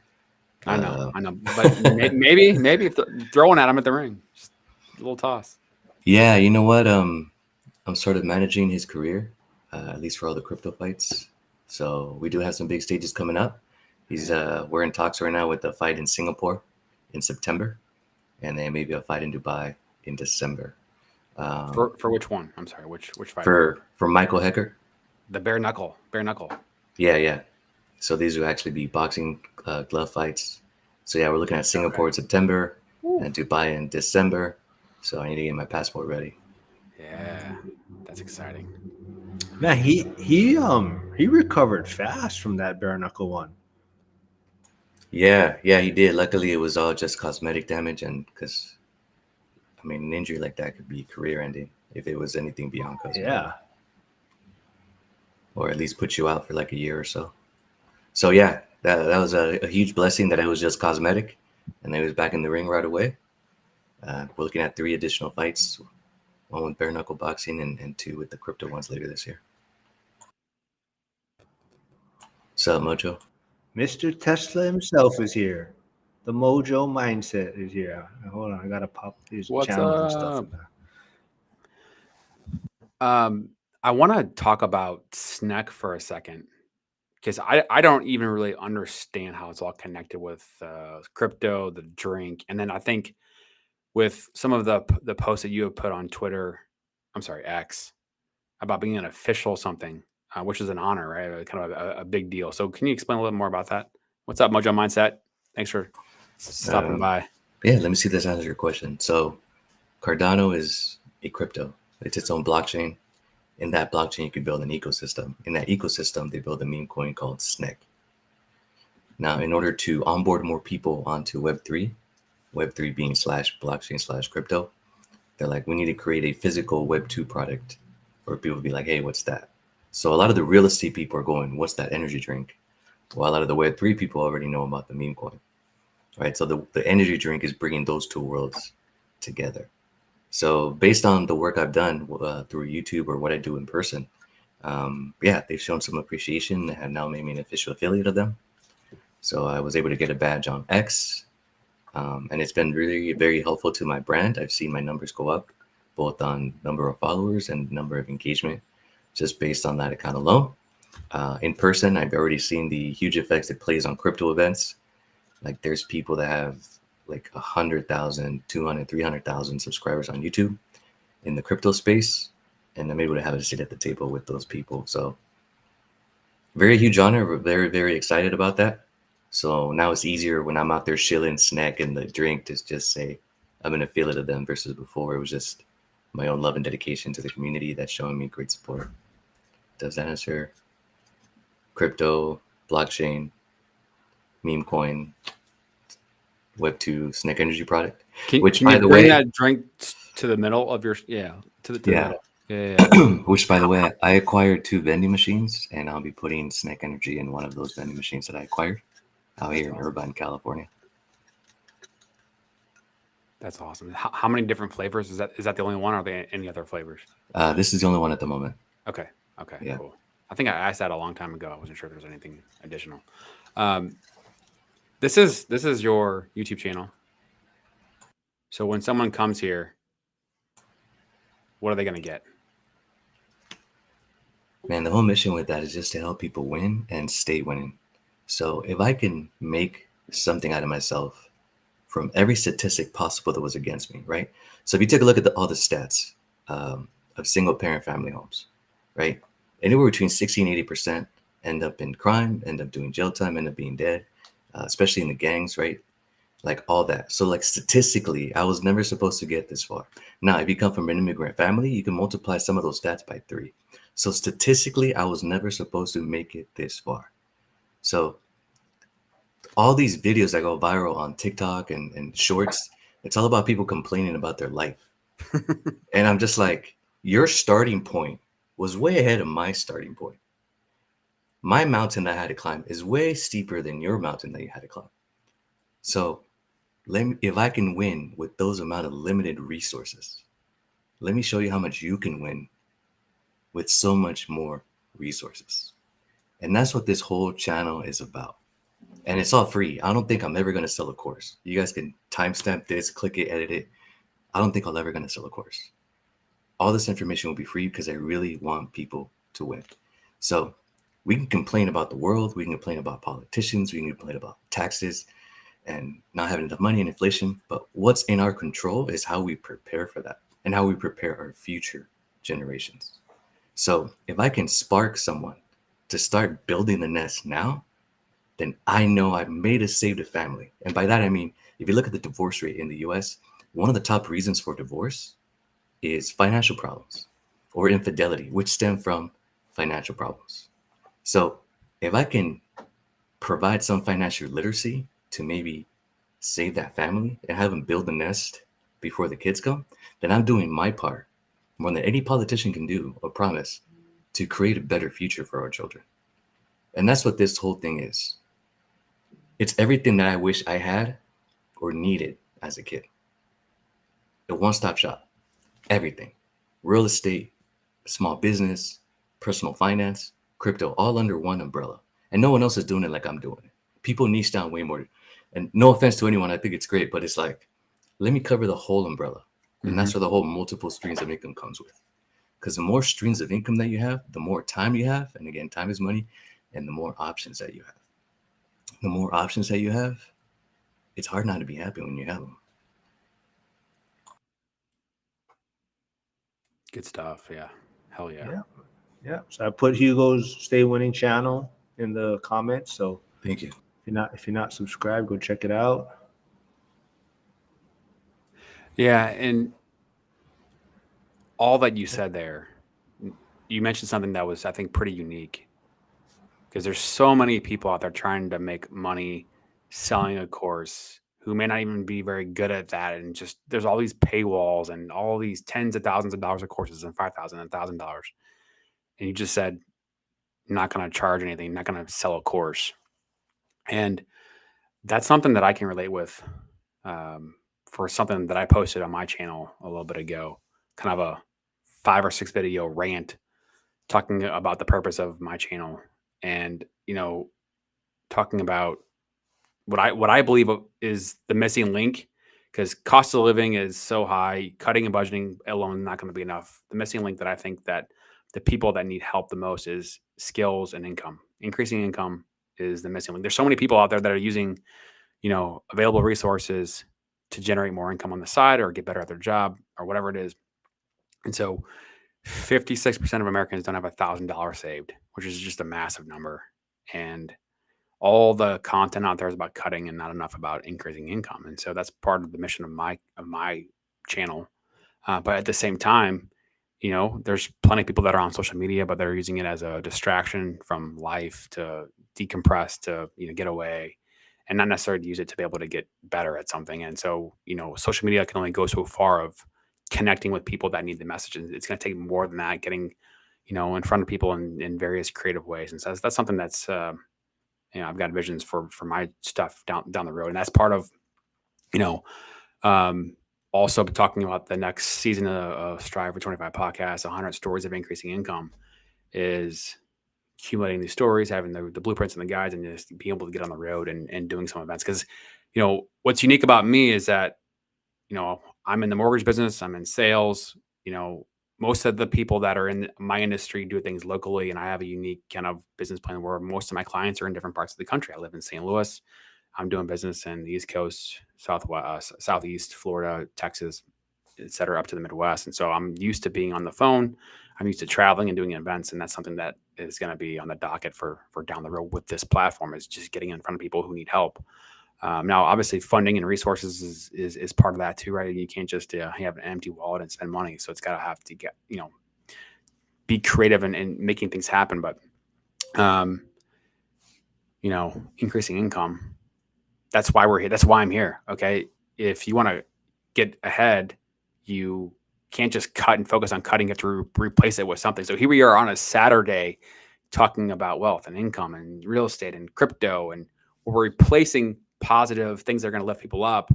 I know. But maybe throwing at him at the ring, just a little toss. Yeah, you know what? I'm sort of managing his career, at least for all the crypto fights. So we do have some big stages coming up. We're in talks right now with a fight in Singapore in September, and then maybe a fight in Dubai in December. For which one? I'm sorry, which fight? For Michael Hecker. The bare knuckle. Yeah. So these will actually be boxing glove fights. So yeah, we're looking at Singapore in September and Dubai in December. So I need to get my passport ready. Yeah, that's exciting. Man, he recovered fast from that bare knuckle one. Yeah, he did. Luckily, it was all just cosmetic damage, and because an injury like that could be career-ending if it was anything beyond cosmetic. Yeah. Or at least put you out for like a year or so. So yeah, that was a huge blessing that it was just cosmetic, and then he was back in the ring right away. We're looking at 3 additional fights, 1 with bare knuckle boxing and 2 with the crypto ones later this year. What's up, Mojo? Mr. Tesla himself is here. The Mojo mindset is here. Hold on, I gotta pop these channels and stuff. I want to talk about Sneck for a second, because I don't even really understand how it's all connected with crypto, the drink, and then I think with some of the posts that you have put on Twitter, I'm sorry, X, about being an official something. which is an honor, right? Kind of a big deal. So can you explain a little more about that? What's up, Mojo Mindset? Thanks for stopping Um, by. yeah, let me see if this answers your question. So Cardano is a crypto. It's its own blockchain. In that blockchain, you can build an ecosystem. In that ecosystem, they build a meme coin called SNEC. Now, in order to onboard more people onto Web3 being slash blockchain slash crypto, they're like, we need to create a physical Web2 product. Or people be like, hey, what's that? So a lot of the real estate people are going, what's that energy drink? Well, a lot of the Web3 people already know about the meme coin, right? So the energy drink is bringing those two worlds together. So based on the work I've done through YouTube or what I do in person, yeah, they've shown some appreciation and have now made me an official affiliate of them. So I was able to get a badge on X, and it's been really very helpful to my brand. I've seen my numbers go up, both on number of followers and number of engagement, just based on that account alone. In person, I've already seen the huge effects it plays on crypto events. Like there's people that have like 100,000, 200, 300,000 subscribers on YouTube in the crypto space, and I'm able to have a seat at the table with those people. So very huge honor. We're very, very excited about that. So now it's easier when I'm out there shilling, snack, and the drink to just say I'm an affiliate of them versus before it was just my own love and dedication to the community that's showing me great support. Does that answer? Crypto, blockchain, meme coin, Web2 snack energy product. Which, Can by you the bring way, that drink to the middle of your to the yeah. middle? Yeah. Which, by the way, I acquired 2 vending machines, and I'll be putting snack energy in one of those vending machines that I acquired out here in Awesome. Irvine, California. That's awesome. How many different flavors is that? Is that the only one, or are there any other flavors? This is the only one at the moment. Okay. Okay. Yeah. Cool. I think I asked that a long time ago. I wasn't sure if there was anything additional. Um, this is your YouTube channel. So when someone comes here, what are they going to get? Man, the whole mission with that is just to help people win and stay winning. So if I can make something out of myself from every statistic possible that was against me, right? So if you take a look at all the stats of single parent family homes, right? Anywhere between 60 and 80% end up in crime, end up doing jail time, end up being dead, especially in the gangs, right? Like all that. So like statistically, I was never supposed to get this far. Now, if you come from an immigrant family, you can multiply some of those stats by 3. So statistically, I was never supposed to make it this far. So all these videos that go viral on TikTok and shorts, it's all about people complaining about their life. And I'm just like, your starting point was way ahead of my starting point. My mountain that I had to climb is way steeper than your mountain that you had to climb. So if I can win with those amount of limited resources, let me show you how much you can win with so much more resources. And that's what this whole channel is about. And it's all free. I don't think I'm ever going to sell a course. You guys can timestamp this, click it, edit it. I don't think I'll ever going to sell a course. All this information will be free because I really want people to win. So we can complain about the world. We can complain about politicians. We can complain about taxes and not having enough money and inflation. But what's in our control is how we prepare for that and how we prepare our future generations. So if I can spark someone to start building the nest now, then I know I've made a saved a family. And by that, I mean, if you look at the divorce rate in the US, one of the top reasons for divorce is financial problems or infidelity, which stem from financial problems. So if I can provide some financial literacy to maybe save that family and have them build a nest before the kids come, then I'm doing my part more than any politician can do or promise to create a better future for our children. And that's what this whole thing is. It's everything that I wish I had or needed as a kid. A one-stop shop, everything. Real estate, small business, personal finance, crypto, all under one umbrella. And no one else is doing it like I'm doing it. People niche down way more. And no offense to anyone, I think it's great, but it's like, let me cover the whole umbrella. And that's where the whole multiple streams of income comes with. Because the more streams of income that you have, the more time you have. And again, time is money. And the more options that you have. The more options that you have, it's hard not to be happy when you have them. Good stuff. Yeah. Hell yeah. Yeah. So I put Hugo's Stay Winning channel in the comments. So Thank you. if you're not subscribed, go check it out. Yeah, and all that you said there, you mentioned something that was, I think, pretty unique because there's so many people out there trying to make money selling a course who may not even be very good at that, and just there's all these paywalls and all these tens of thousands of dollars of courses and $5,000 and $1,000, and you just said you're not going to charge anything, not going to sell a course, and that's something that I can relate with. Um, for something that I posted on my channel a little bit ago, kind of a 5 or 6 video rant talking about the purpose of my channel, and talking about what I believe is the missing link, because cost of living is so high, cutting and budgeting alone is not going to be enough. The missing link that I think that the people that need help the most is skills and income. Increasing income is the missing link. There's so many people out there that are using available resources to generate more income on the side or get better at their job or whatever it is. And so 56% of Americans don't have $1,000 saved, which is just a massive number. And all the content out there is about cutting and not enough about increasing income. And so that's part of the mission of my channel. But at the same time, there's plenty of people that are on social media, but they're using it as a distraction from life, to decompress, to get away, and not necessarily to use it to be able to get better at something. And so, social media can only go so far of connecting with people that need the messages. It's going to take more than that, getting, in front of people in various creative ways. And so that's something that's, I've got visions for my stuff down the road. And that's part of, you know, um, also talking about the next season of Strive for 25 podcast, 100 stories of increasing income, is accumulating these stories, having the blueprints and the guides, and just being able to get on the road and doing some events. Because, what's unique about me is that, I'm in the mortgage business, I'm in sales, most of the people that are in my industry do things locally, and I have a unique kind of business plan where most of my clients are in different parts of the country. I live in St. Louis. I'm doing business in the East Coast, Southeast, Florida, Texas, et cetera, up to the Midwest. And so I'm used to being on the phone. I'm used to traveling and doing events. And that's something that is going to be on the docket for down the road with this platform, is just getting in front of people who need help. Now, obviously, funding and resources is part of that too, right? You can't just have an empty wallet and spend money. So it's got to have to get, be creative and making things happen. But, increasing income, that's why we're here. That's why I'm here. Okay. If you want to get ahead, you can't just cut and focus on cutting. You have to replace it with something. So here we are on a Saturday talking about wealth and income and real estate and crypto, and we're replacing positive things that are going to lift people up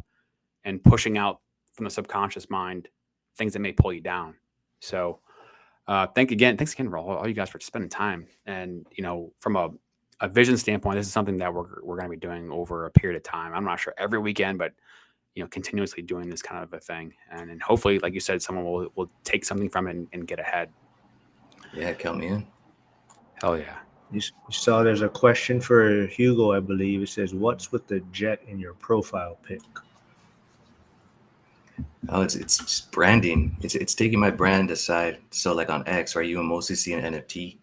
and pushing out from the subconscious mind things that may pull you down. So thanks again for all you guys for spending time. And from a vision standpoint, this is something that we're going to be doing over a period of time. I'm not sure every weekend, but continuously doing this kind of a thing, and hopefully, like you said, someone will take something from it and get ahead. Yeah, count me in. Hell yeah. You saw there's a question for Hugo, I believe. It says, "What's with the jet in your profile pic?" Oh, it's just branding. It's taking my brand aside. So like on X, right, you will mostly see an NFT.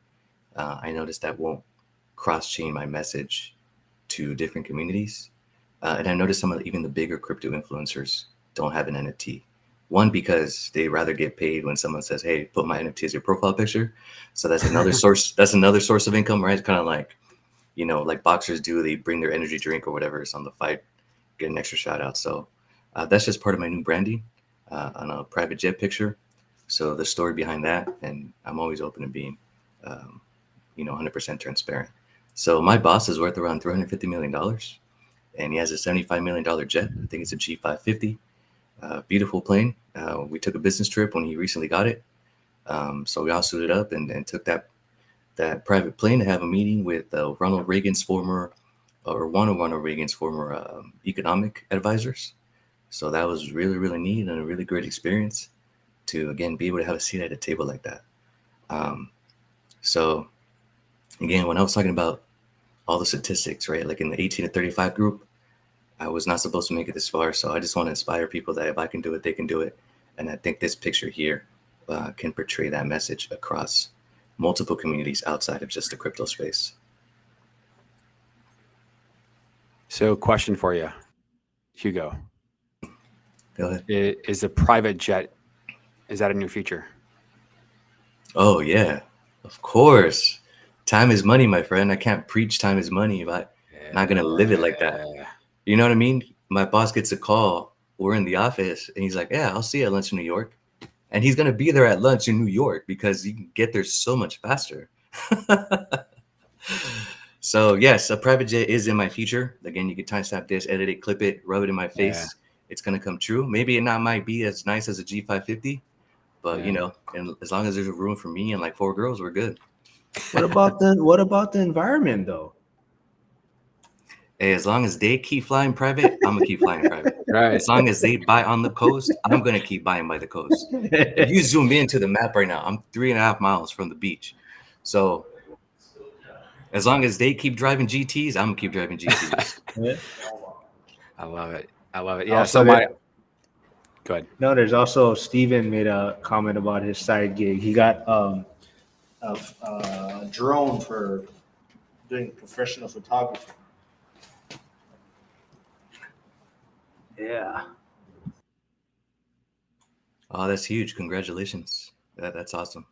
I noticed that won't cross-chain my message to different communities. And I noticed some of even the bigger crypto influencers don't have an NFT. One, because they rather get paid when someone says, "Hey, put my NFT as your profile picture." So that's another source. That's another source of income, right? It's kind of like, like boxers do. They bring their energy drink or whatever. It's on the fight, get an extra shout out. So that's just part of my new branding on a private jet picture. So the story behind that, and I'm always open to being, 100% transparent. So my boss is worth around $350 million, and he has a $75 million jet. I think it's a G550. Beautiful plane. We took a business trip when he recently got it. So we all suited up and took that private plane to have a meeting with one of Ronald Reagan's former economic advisors. So that was really, really neat and a really great experience to, again, be able to have a seat at a table like that. So again, when I was talking about all the statistics, right, like in the 18 to 35 group, I was not supposed to make it this far. So I just want to inspire people that if I can do it, they can do it. And I think this picture here can portray that message across multiple communities outside of just the crypto space. So, question for you, Hugo: Go ahead. Is a private jet, is that in your future? Oh yeah, of course. Time is money, my friend. I can't preach time is money if I'm not gonna live it like that. You know what I mean? My boss gets a call. We're in the office, and he's like, "Yeah, I'll see you at lunch in New York." And he's gonna be there at lunch in New York because you can get there so much faster. So yes, a private jet is in my future. Again, you can timestamp this, edit it, clip it, rub it in my face. It's gonna come true. Maybe it not might be as nice as a G550, but you know, and as long as there's a room for me and like 4 girls, we're good. What about the environment though? Hey, as long as they keep flying private, I'm gonna keep flying private. Right. As long as they buy on the coast, I'm gonna keep buying by the coast. If you zoom into the map right now, I'm 3.5 miles from the beach. So as long as they keep driving GTs, I'm gonna keep driving GTs. Yeah. I love it. I love it. Yeah. Also, So my good. no, there's also Steven made a comment about his side gig. He got a drone for doing professional photography. Yeah. Oh, that's huge. Congratulations. That's awesome.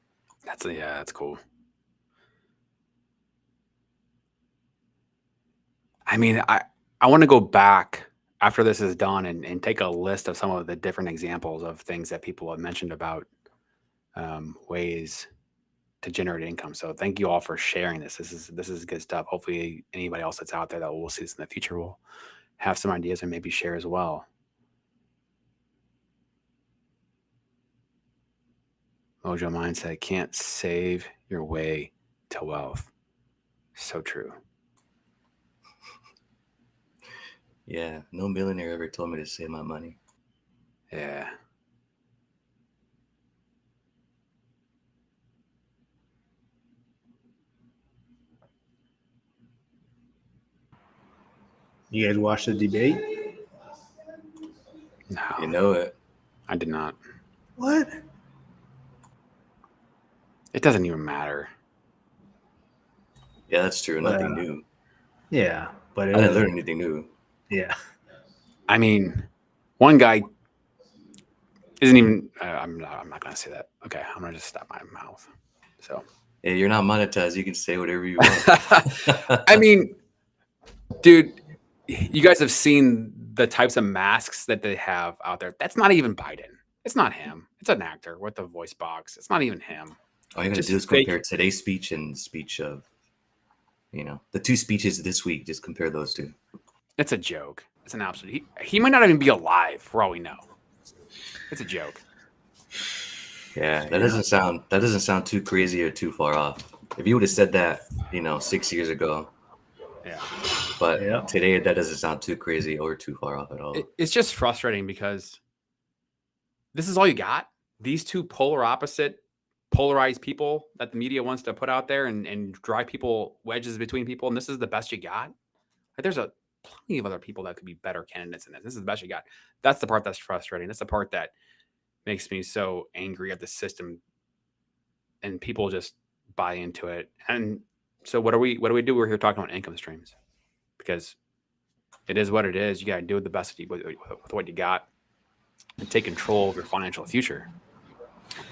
That's cool. I mean, I want to go back after this is done and take a list of some of the different examples of things that people have mentioned about ways to generate income. So thank you all for sharing this. This is good stuff. Hopefully anybody else that's out there that will see this in the future will have some ideas and maybe share as well. Mojo Mindset: can't save your way to wealth. So true. Yeah, no millionaire ever told me to save my money. Yeah. You guys watch the debate? No, You know it. I did not. What? It doesn't even matter. Yeah, that's true. Nothing new. Yeah, but I didn't learn anything new. Yeah. I mean, one guy isn't even. I'm not gonna say that. Okay, I'm gonna just stop my mouth. So. Hey, you're not monetized. You can say whatever you want. I mean, dude, you guys have seen the types of masks that they have out there. That's not even Biden. It's not him. It's an actor with a voice box. It's not even him. All you gotta Just do is fake- compare today's speech and the speech of, the 2 speeches this week. Just compare those 2. It's a joke. It's an absolute. He might not even be alive for all we know. It's a joke. Yeah, that doesn't sound too crazy or too far off. If you would have said that, 6 years ago, Yeah. but today that doesn't sound too crazy or too far off at all. It's just frustrating because this is all you got. These two polarized people that the media wants to put out there and drive people wedges between people, and this is the best you got. Like, there's plenty of other people that could be better candidates in this. This is the best you got. That's the part that's frustrating. That's the part that makes me so angry at the system, and people just buy into it. And so what do we do? We're here talking about income streams because it is what it is. You got to do the best with what you got and take control of your financial future.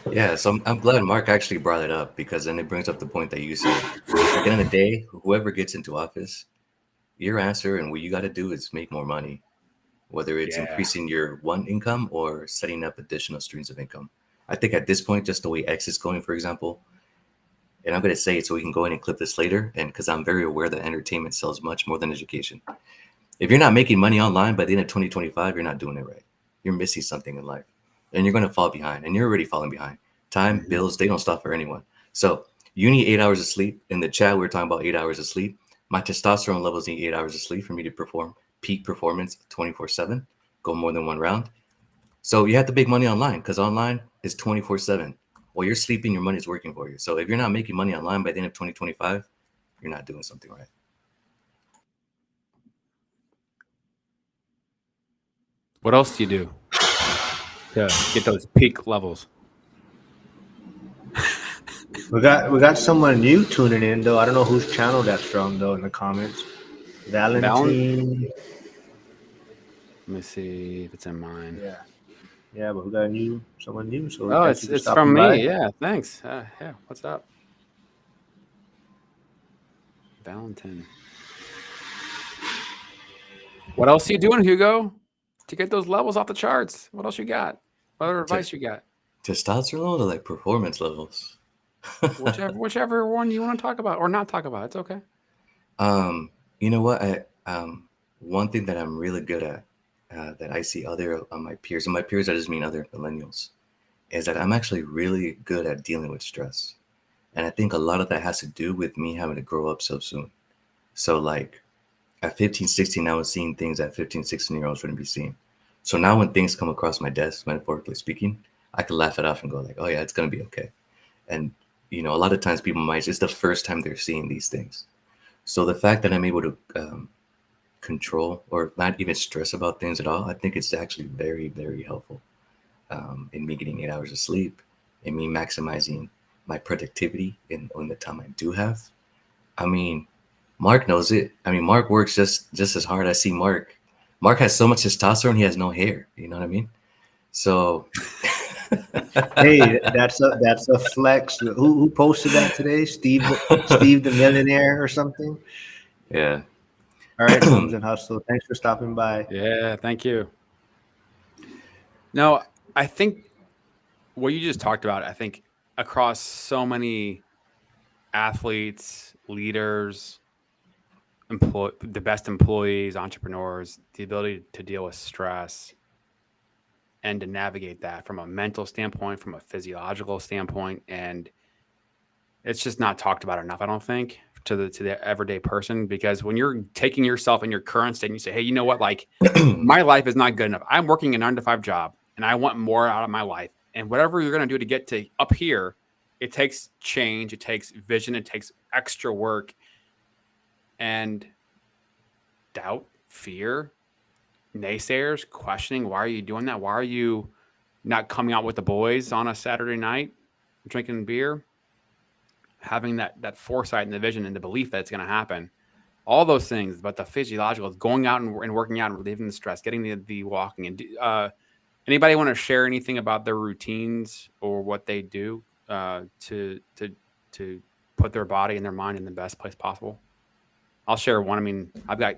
Yeah, so I'm glad Mark actually brought it up because then it brings up the point that you said. At the end of the day, whoever gets into office, your answer and what you got to do is make more money, whether it's increasing your one income or setting up additional streams of income. I think at this point, just the way X is going, for example, and I'm going to say it so we can go in and clip this later, and because I'm very aware that entertainment sells much more than education. If you're not making money online by the end of 2025, you're not doing it right. You're missing something in life, and you're going to fall behind, and you're already falling behind. Time, bills, they don't stop for anyone. So you need 8 hours of sleep. In the chat, we were talking about 8 hours of sleep. My testosterone levels need 8 hours of sleep for me to perform peak performance 24/7, go more than one round. So you have to make money online because online is 24/7. While you're sleeping, your money's working for you. So if you're not making money online by the end of 2025, you're not doing something right. What else do you do to get those peak levels? We got someone new tuning in though. I don't know whose channel that's from though in the comments. Valen. Valentine. Let me see if it's in mine. Yeah. Yeah, but we got someone new. So Oh, thank you for it's stopping from by. me. Yeah, thanks. Yeah, what's up, Valentin? What else are you doing, Hugo, to get those levels off the charts? What else you got? What other advice Just you got? testosterone or like performance levels? Whichever one you want to talk about or not talk about. It's okay. Um, you know what? One thing that I'm really good at, that I see other my peers, and my peers I just mean other millennials, is that I'm actually really good at dealing with stress. And I think a lot of that has to do with me having to grow up so soon. So like at 15, 16, I was seeing things that 15, 16-year-olds wouldn't be seeing. So now when things come across my desk, metaphorically speaking, I can laugh it off and go like, oh yeah, it's gonna be okay. And a lot of times people might, it's the first time they're seeing these things. So the fact that I'm able to control or not even stress about things at all, I think it's actually very, very helpful in me getting 8 hours of sleep, and me maximizing my productivity in the time I do have. I mean, Mark knows it. I mean, Mark works just as hard. I see Mark. Mark has so much testosterone, he has no hair. You know what I mean? So, Hey, that's a flex. Who posted that today? Steve the millionaire or something? yeah. All right, Homes and Hustle. Thanks for stopping by. Yeah, thank you. No, I think what you just talked about, I think across so many athletes, leaders, the best employees, entrepreneurs, the ability to deal with stress and to navigate that from a mental standpoint, from a physiological standpoint, and it's just not talked about enough, I don't think, to the everyday person. Because when you're taking yourself in your current state and you say, hey, you know what, like my life is not good enough. I'm working a 9 to 5 job and I want more out of my life. And whatever you're going to do to get to up here, it takes change, it takes vision, it takes extra work and doubt, fear, naysayers, questioning, why are you doing that? Why are you not coming out with the boys on a Saturday night, drinking beer? Having that foresight and the vision and the belief that it's going to happen. All those things, but the physiological, going out and working out and relieving the stress, getting the walking. And anybody want to share anything about their routines or what they do to put their body and their mind in the best place possible? I'll share one. I mean, I've got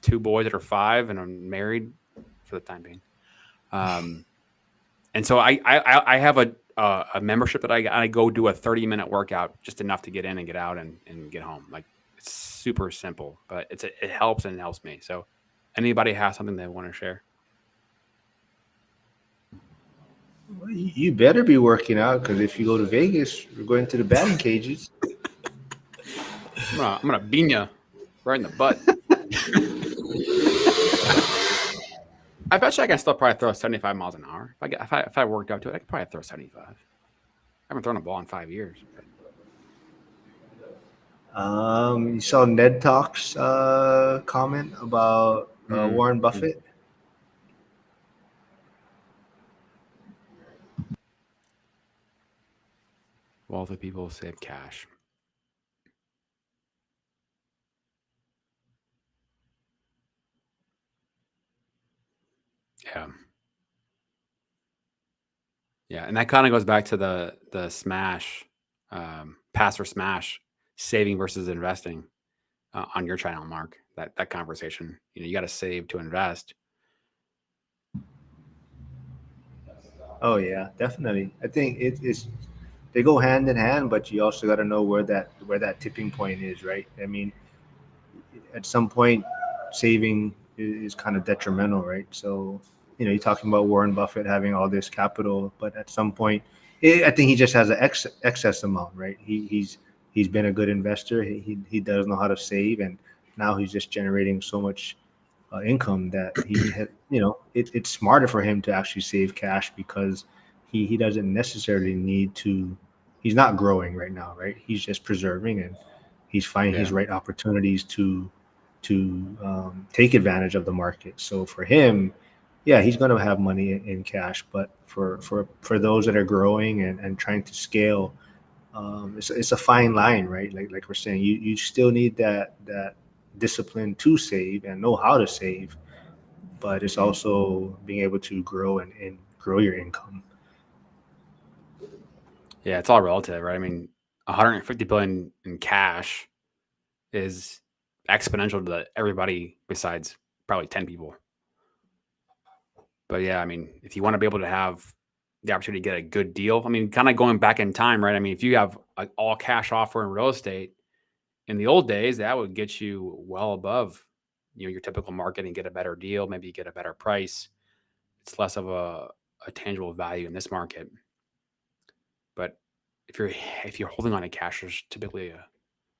2 boys that are 5, and I'm married for the time being. And so I have a membership that I go do a 30-minute workout, just enough to get in and get out and get home. Like it's super simple, but it helps and it helps me. So anybody has something they want to share? Well, you better be working out because if you go to Vegas, we're going to the batting cages. I'm gonna bean you right in the butt. I bet you I can still probably throw 75 miles an hour. If I worked out to it, I could probably throw 75. I haven't thrown a ball in 5 years. But. You saw Ned Talk's comment about Warren Buffett. Wealthy people save cash. Yeah. Yeah, and that kind of goes back to the smash, pass or smash, saving versus investing on your channel, Mark. That conversation. You got to save to invest. Oh yeah, definitely. I think it's they go hand in hand, but you also got to know where that tipping point is, right? I mean, at some point, saving is kind of detrimental, right? So, you're talking about Warren Buffett having all this capital, but at some point, I think he just has an excess amount, right? He's been a good investor. He does know how to save, and now he's just generating so much income that he had. It's smarter for him to actually save cash because he doesn't necessarily need to. He's not growing right now, right? He's just preserving and he's finding his right opportunities to take advantage of the market. So for him, yeah, he's going to have money in cash. But for those that are growing and trying to scale, It's a fine line, right? Like we're saying, you still need that discipline to save and know how to save, but it's also being able to grow and grow your income. Yeah, it's all relative, right? I mean, 150 billion in cash is exponential to everybody besides probably 10 people. But yeah, I mean, if you want to be able to have the opportunity to get a good deal, I mean, kind of going back in time, right? I mean, if you have an all cash offer in real estate in the old days, that would get you well above, your typical market and get a better deal. Maybe you get a better price. It's less of a tangible value in this market. But if you're holding on to cash, there's typically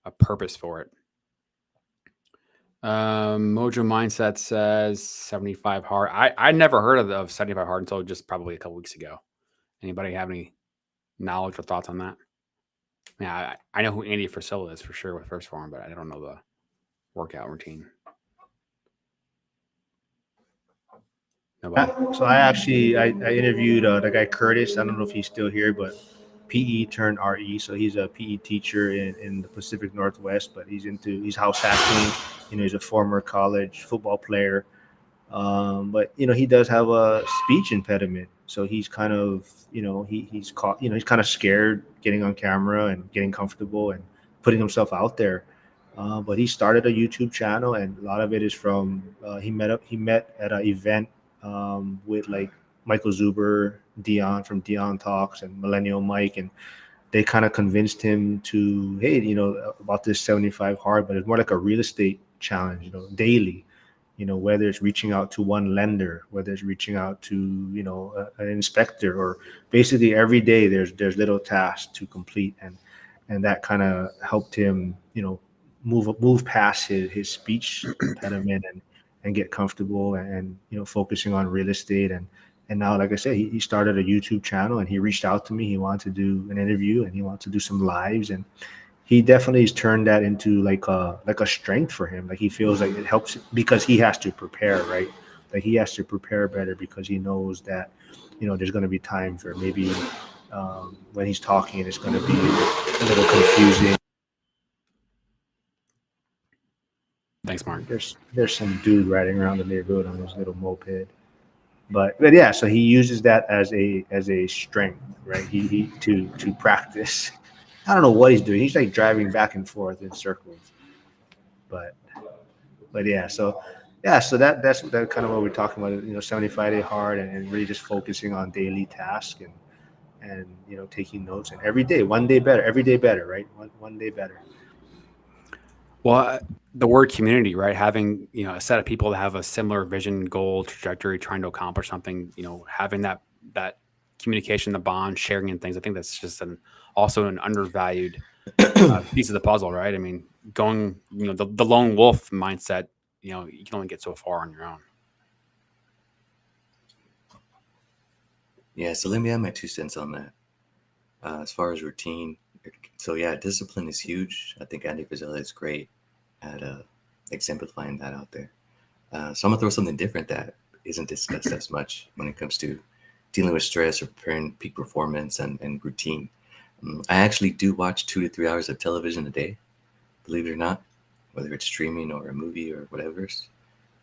a purpose for it. Mojo Mindset says 75 hard. I never heard of 75 hard until just probably a couple weeks ago. Anybody have any knowledge or thoughts on that? Yeah, I know who Andy Frisella is for sure with First Form, but I don't know the workout routine. Nobody. So I interviewed the guy Curtis. I don't know if he's still here, but PE turned RE. So he's a PE teacher in the Pacific Northwest, but he's house hacking. He's a former college football player. But he does have a speech impediment, so he's kind of he's caught he's kind of scared getting on camera and getting comfortable and putting himself out there. But he started a YouTube channel, and a lot of it is from he met at an event with like Michael Zuber, Dion from Dion Talks, and Millennial Mike, and they kind of convinced him to, hey, about this 75 hard, but it's more like a real estate challenge, daily, whether it's reaching out to one lender, whether it's reaching out to, an inspector, or basically every day there's little tasks to complete. And that kind of helped him, move past his speech impediment and get comfortable and, focusing on real estate. And now, like I said, he started a YouTube channel, and he reached out to me. He wanted to do an interview, and he wanted to do some lives, and he definitely has turned that into like a strength for him. Like he feels like it helps because he has to prepare, right? Like he has to prepare better because he knows that, there's going to be times where maybe when he's talking, it's going to be a little confusing. Thanks, Mark. There's some dude riding around the neighborhood on his little moped. But yeah, so he uses that as a strength, right? He to practice. I don't know what he's doing. He's like driving back and forth in circles. But yeah, so that's kind of what we're talking about. 75 day hard, and really just focusing on daily tasks and taking notes, and every day, one day better, every day better, right? One day better. Well, the word community, right? Having a set of people that have a similar vision, goal, trajectory, trying to accomplish something. Having that communication, the bond, sharing, and things. I think that's just also an undervalued piece of the puzzle, right? I mean, going the lone wolf mindset. You can only get so far on your own. Yeah, so let me add my 2 cents on that. As far as routine, so yeah, discipline is huge. I think Andy Frisella is great at exemplifying that out there. So I'm gonna throw something different that isn't discussed as much when it comes to dealing with stress or preparing peak performance and routine. I actually do watch 2 to 3 hours of television a day, believe it or not, whether it's streaming or a movie or whatever.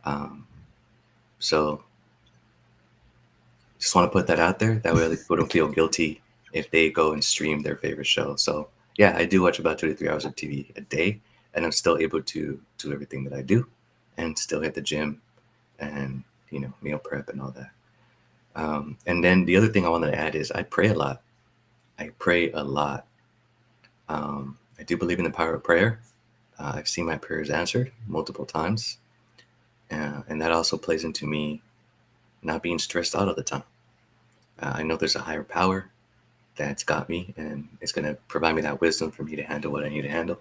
Um, so just want to put that out there. That way other people don't feel guilty if they go and stream their favorite show. So yeah, I do watch about 2 to 3 hours of TV a day, and I'm still able to do everything that I do and still hit the gym and, meal prep and all that. And then the other thing I wanted to add is I pray a lot. I pray a lot. I do believe in the power of prayer. I've seen my prayers answered multiple times. And that also plays into me not being stressed out all the time. I know there's a higher power that's got me, and it's going to provide me that wisdom for me to handle what I need to handle.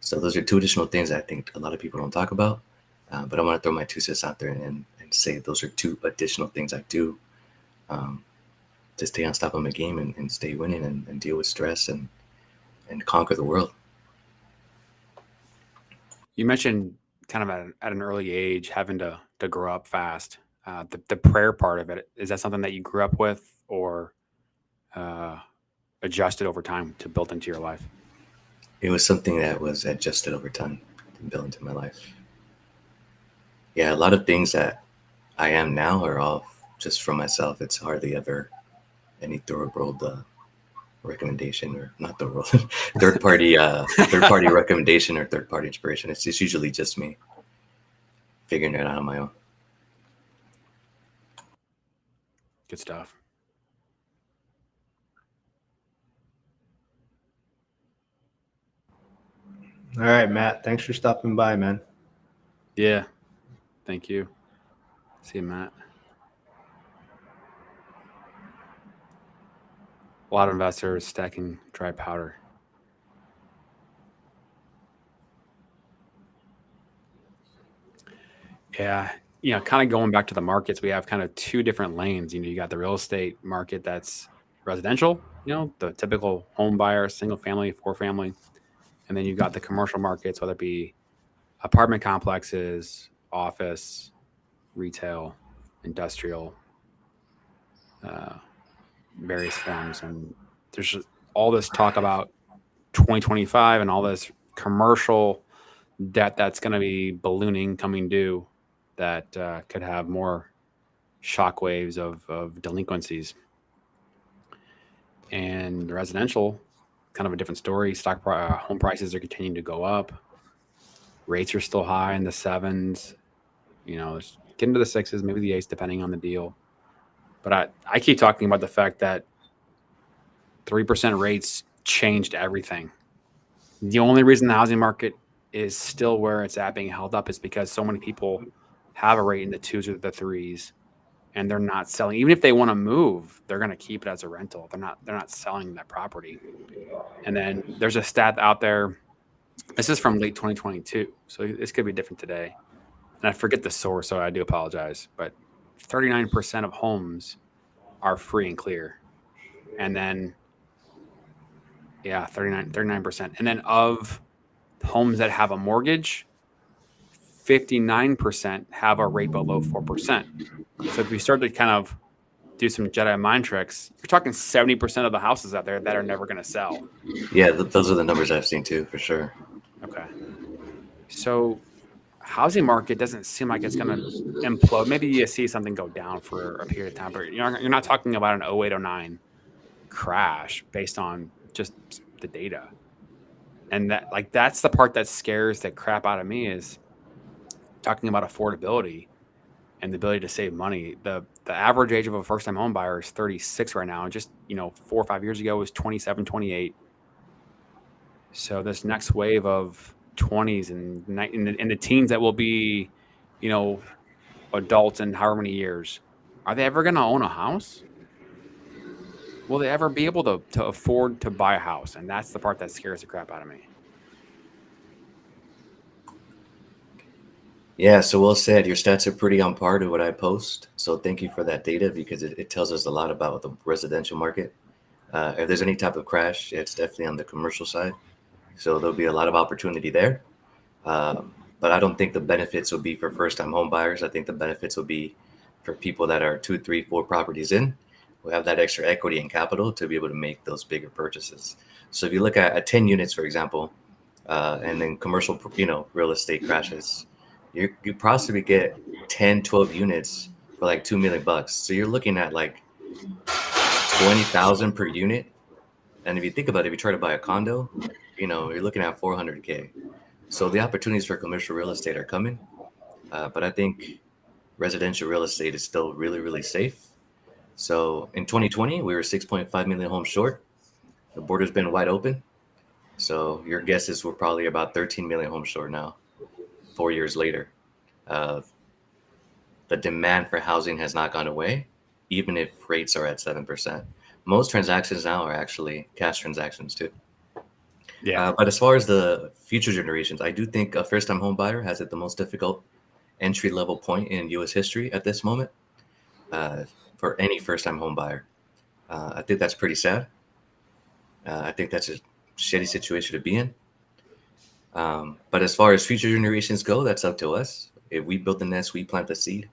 So those are 2 additional things that I think a lot of people don't talk about. But I want to throw my 2 cents out there and say those are 2 additional things I do to stay on top of my game and stay winning and deal with stress and conquer the world. You mentioned kind of at an early age having to grow up fast. The prayer part of it, is that something that you grew up with, or adjusted over time to build into your life? It was something that was adjusted over time and built into my life. Yeah, a lot of things that I am now are all just from myself. It's hardly ever any third world recommendation, or not third world, third party recommendation or third party inspiration. It's usually just me figuring it out on my own. Good stuff. All right, Matt. Thanks for stopping by, man. Yeah. Thank you. See you, Matt. A lot of investors stacking dry powder. Yeah. Kind of going back to the markets, we have kind of two different lanes. You got the real estate market that's residential, the typical home buyer, single family, four family. And then you've got the commercial markets, whether it be apartment complexes, office, retail, industrial, uh, various forms. And there's all this talk about 2025 and all this commercial debt that's going to be ballooning, coming due, that could have more shockwaves of delinquencies. And residential, kind of a different story. Home prices are continuing to go up. Rates are still high in the sevens. It's getting to the sixes, maybe the eights, depending on the deal. But I keep talking about the fact that 3% rates changed everything. The only reason the housing market is still where it's at, being held up, is because so many people have a rate in the twos or the threes, and they're not selling. Even if they want to move, they're going to keep it as a rental. They're not selling that property. And then there's a stat out there. This is from late 2022, so this could be different today. And I forget the source, so I do apologize. But 39% of homes are free and clear, and then yeah, 39%. And then of homes that have a mortgage, 59% have a rate below 4%. So if we start to kind of do some Jedi mind tricks, you're talking 70% of the houses out there that are never going to sell. Yeah, those are the numbers I've seen too, for sure. Okay. So housing market doesn't seem like it's going to implode. Maybe you see something go down for a period of time, but you're not talking about an 0809 crash based on just the data. And that's the part that scares the crap out of me, is talking about affordability and the ability to save money. The average age of a first time home buyer is 36 right now. And just, 4 or 5 years ago was 27, 28. So this next wave of 20s and in the teens that will be, you know, adults in however many years, are they ever going to own a house? Will they ever be able to afford to buy a house? And that's the part that scares the crap out of me. Yeah, so well said. Your stats are pretty on par to what I post. So thank you for that data, because it tells us a lot about the residential market. If there's any type of crash, it's definitely on the commercial side. So there'll be a lot of opportunity there. But I don't think the benefits will be for first-time home buyers. I think the benefits will be for people that are 2, 3, 4 properties in, who have that extra equity and capital to be able to make those bigger purchases. So if you look at 10 units, for example, and then commercial, real estate crashes, you possibly get 10, 12 units for like $2 million. So you're looking at like 20,000 per unit. And if you think about it, if you try to buy a condo, you're looking at 400K. So the opportunities for commercial real estate are coming, but I think residential real estate is still really, really safe. So in 2020, we were 6.5 million homes short. The border's been wide open. So your guesses were probably about 13 million homes short now, 4 years later. Uh, the demand for housing has not gone away, even if rates are at 7%. Most transactions now are actually cash transactions too. Yeah. But as far as the future generations, I do think a first-time home buyer has it the most difficult entry-level point in U.S. history at this moment, for any first-time home buyer. I think that's pretty sad. I think that's a shitty situation to be in. But as far as future generations go, that's up to us. If we build the nest, we plant the seed,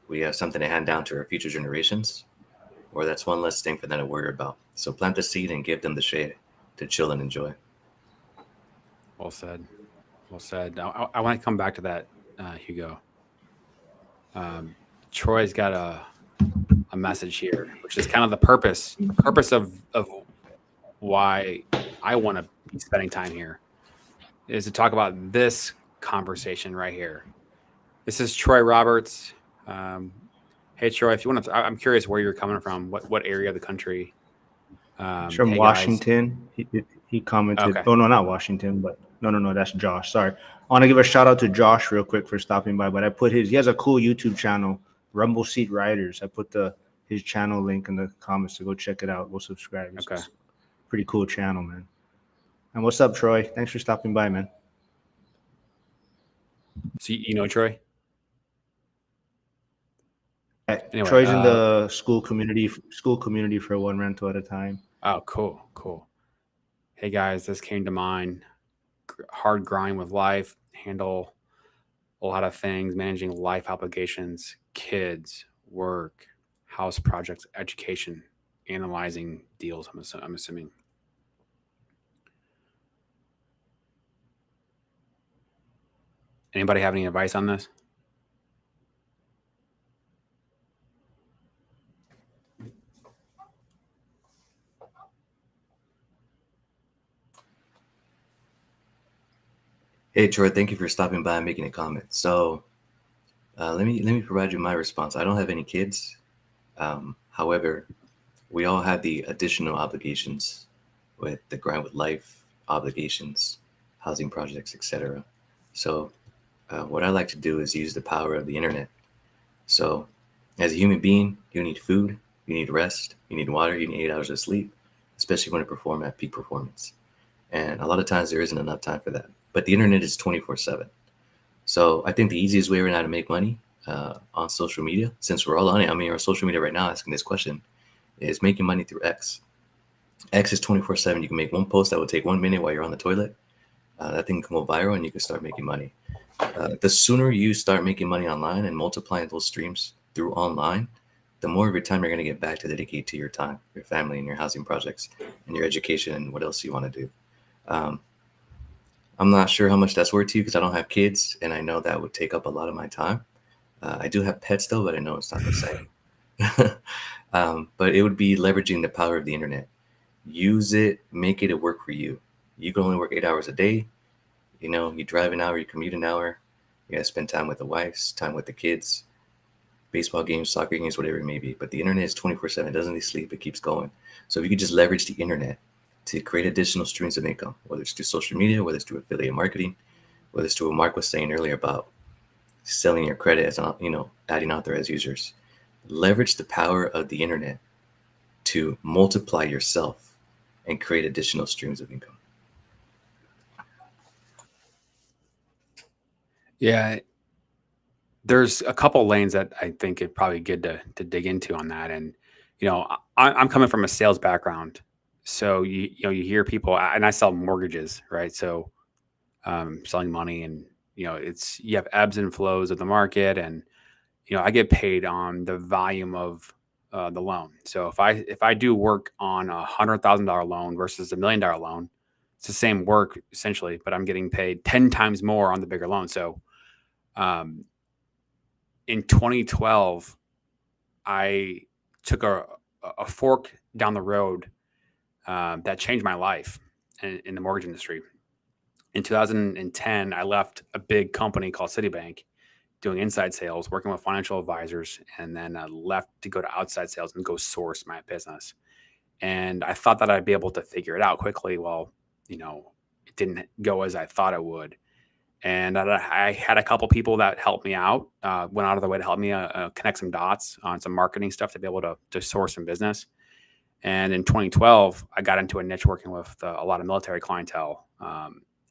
we have something to hand down to our future generations. or that's one less thing for them to worry about. So plant the seed and give them the shade to chill and enjoy. Well said. Well said. I want to come back to that, Hugo. Um, Troy's got a message here, which is kind of the purpose of why I want to be spending time here, is to talk about this conversation right here. This is Troy Roberts. Um, hey Troy, if you want to, I'm curious where you're coming from. What area of the country? It's from Hey guys. Washington. He commented. Okay. Oh no, not Washington, but no, that's Josh. Sorry. I want to give a shout out to Josh real quick for stopping by. But I put his. He has a cool YouTube channel, Rumble Seat Riders. I put his channel link in the comments to go check it out. Go subscribe. It's Okay. a pretty cool channel, man. And what's up, Troy? Thanks for stopping by, man. So you know Troy? Anyway, Troy's in the school community for one rental at a time. oh, cool. Hey guys, this came to mind. Hard grind with life, handle a lot of things, managing life obligations, kids, work, house projects, education, analyzing deals. I'm assuming. Anybody have any advice on this? Hey Troy, thank you for stopping by and making a comment. So let me provide you my response. I don't have any kids. However, we all have the additional obligations with the grind with life obligations, housing projects, etc. So what I like to do is use the power of the internet. So as a human being, you need food, you need rest, you need water, you need 8 hours of sleep, especially when you perform at peak performance. And a lot of times there isn't enough time for that. But the internet is 24/7. So I think the easiest way right now to make money on social media, since we're all on it, I mean, our social media right now asking this question, is making money through X. X is 24/7. You can make one post that will take 1 minute while you're on the toilet. That thing can go viral and you can start making money. The sooner you start making money online and multiplying those streams through online, the more of your time you're going to get back to dedicate to your time, your family, and your housing projects, and your education, and what else you want to do. I'm not sure how much that's worth to you because I don't have kids, and I know that would take up a lot of my time. I do have pets though, but I know it's not the same. But it would be leveraging the power of the internet. Use it, make it work for you. You can only work 8 hours a day. You know, you drive an hour, you commute an hour. You gotta spend time with the wives, time with the kids, baseball games, soccer games, whatever it may be. But the internet is 24/7. It doesn't need sleep. It keeps going. So if you could just leverage the internet to create additional streams of income, whether it's through social media, whether it's through affiliate marketing, whether it's through what Mark was saying earlier about selling your credit as, adding authorized users. Leverage the power of the internet to multiply yourself and create additional streams of income. Yeah, there's a couple lanes that I think it'd probably good to dig into on that. And I'm coming from a sales background, so you hear people, and I sell mortgages, right? So selling money, and it's you have ebbs and flows of the market, and I get paid on the volume of the loan. So if I do work on $100,000 loan versus $1 million loan, it's the same work essentially, but I'm getting paid 10 times more on the bigger loan. So um, in 2012, I took a fork down the road that changed my life in the mortgage industry. In 2010, I left a big company called Citibank doing inside sales, working with financial advisors, and then left to go to outside sales and go source my business. And I thought that I'd be able to figure it out quickly. Well, it didn't go as I thought it would. And I had a couple people that helped me out, went out of their way to help me connect some dots on some marketing stuff to be able to source some business. And in 2012, I got into a niche working with a lot of military clientele.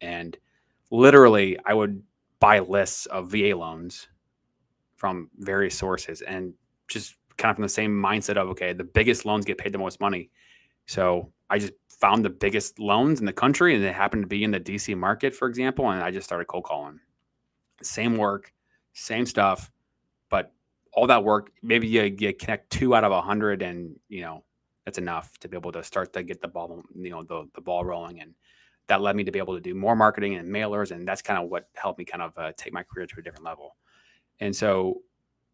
And literally, I would buy lists of VA loans from various sources, and just kind of from the same mindset of, okay, the biggest loans get paid the most money. So I just found the biggest loans in the country, and they happened to be in the DC market, for example. And I just started cold calling. Same work, same stuff, but all that work, maybe you connect 2 out of 100, and that's enough to be able to start to get the ball, the ball rolling. And that led me to be able to do more marketing and mailers, and that's kind of what helped me kind of take my career to a different level. And so,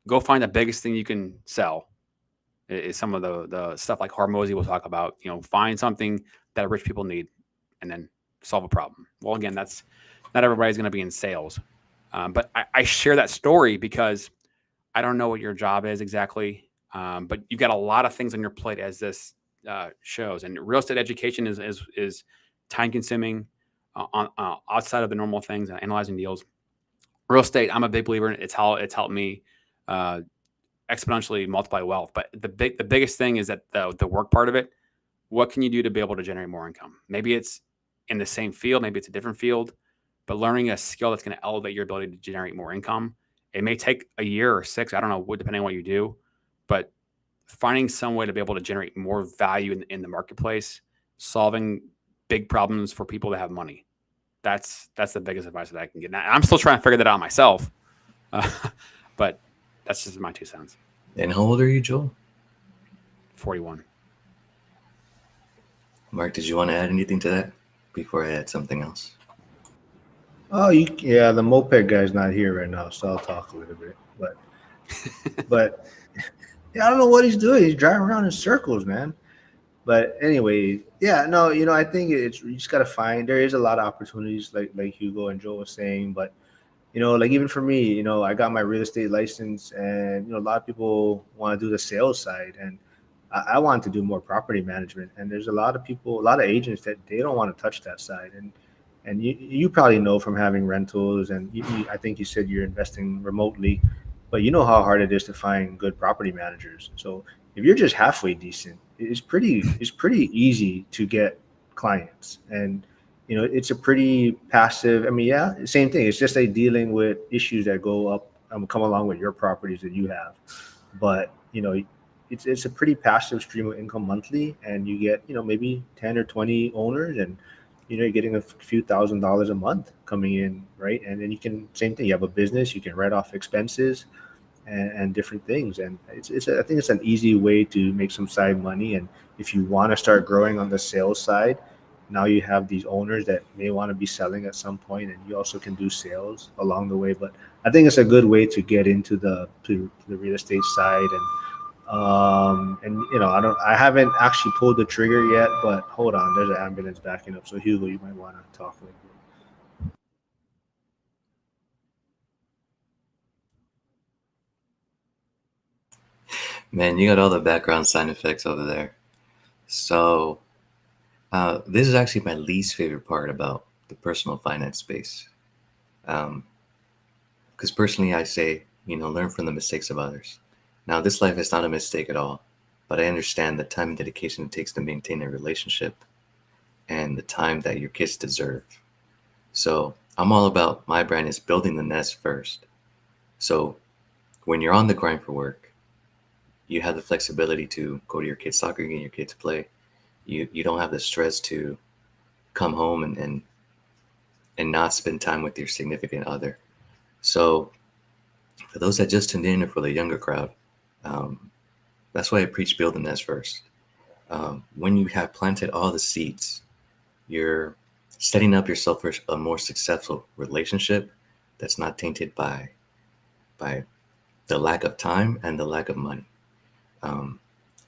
go find the biggest thing you can sell. Is some of the stuff like Hormozy will talk about. Find something that rich people need, and then solve a problem. Well, again, that's not everybody's going to be in sales, but I share that story because I don't know what your job is exactly, but you've got a lot of things on your plate, as this shows. And real estate education is time consuming, on outside of the normal things, and analyzing deals. Real estate, I'm a big believer in it. It's helped me uh, exponentially multiply wealth. But the biggest thing is that the work part of it. What can you do to be able to generate more income? Maybe it's in the same field, maybe it's a different field, but learning a skill that's going to elevate your ability to generate more income. It may take a year or 6, I don't know, depending on what you do, but finding some way to be able to generate more value in the marketplace, solving big problems for people that have money. That's the biggest advice that I can get. Now, I'm still trying to figure that out myself, uh, but that's just my 2 cents. And how old are you, Joel? 41. Mark, did you want to add anything to that before I add something else? Oh, yeah, the moped guy's not here right now, so I'll talk a little bit. But yeah, I don't know what he's doing. He's driving around in circles, man. But anyway, yeah, no, I think you just gotta find. There is a lot of opportunities, like Hugo and Joe was saying, but like even for me, I got my real estate license, and a lot of people want to do the sales side, and I want to do more property management. And there's a lot of people, a lot of agents that they don't want to touch that side. And you probably know from having rentals, and I think you said you're investing remotely, but you know how hard it is to find good property managers. So if you're just halfway decent, it's pretty easy to get clients. And it's a pretty passive. I mean, yeah, same thing. It's just like dealing with issues that go up, come along with your properties that you have. But it's a pretty passive stream of income monthly, and you get maybe 10 or 20 owners, and you're getting a few $1,000s a month coming in, right? And then you can, same thing, you have a business, you can write off expenses and different things. And I think it's an easy way to make some side money. And if you want to start growing on the sales side, now you have these owners that may want to be selling at some point, and you also can do sales along the way. But I think it's a good way to get into the real estate side. And I haven't actually pulled the trigger yet, but hold on, there's an ambulance backing up. So Hugo, you might want to talk a little bit. Man, you got all the background sound effects over there. So, this is actually my least favorite part about the personal finance space. Because personally, I say, learn from the mistakes of others. Now, this life is not a mistake at all, but I understand the time and dedication it takes to maintain a relationship and the time that your kids deserve. So, I'm all about my brand is building the nest first. So, when you're on the grind for work, you have the flexibility to go to your kids' soccer game, your kids play. You don't have the stress to come home and not spend time with your significant other. So for those that just tuned in, or for the younger crowd, that's why I preach build the nest first. When you have planted all the seeds, you're setting up yourself for a more successful relationship that's not tainted by the lack of time and the lack of money.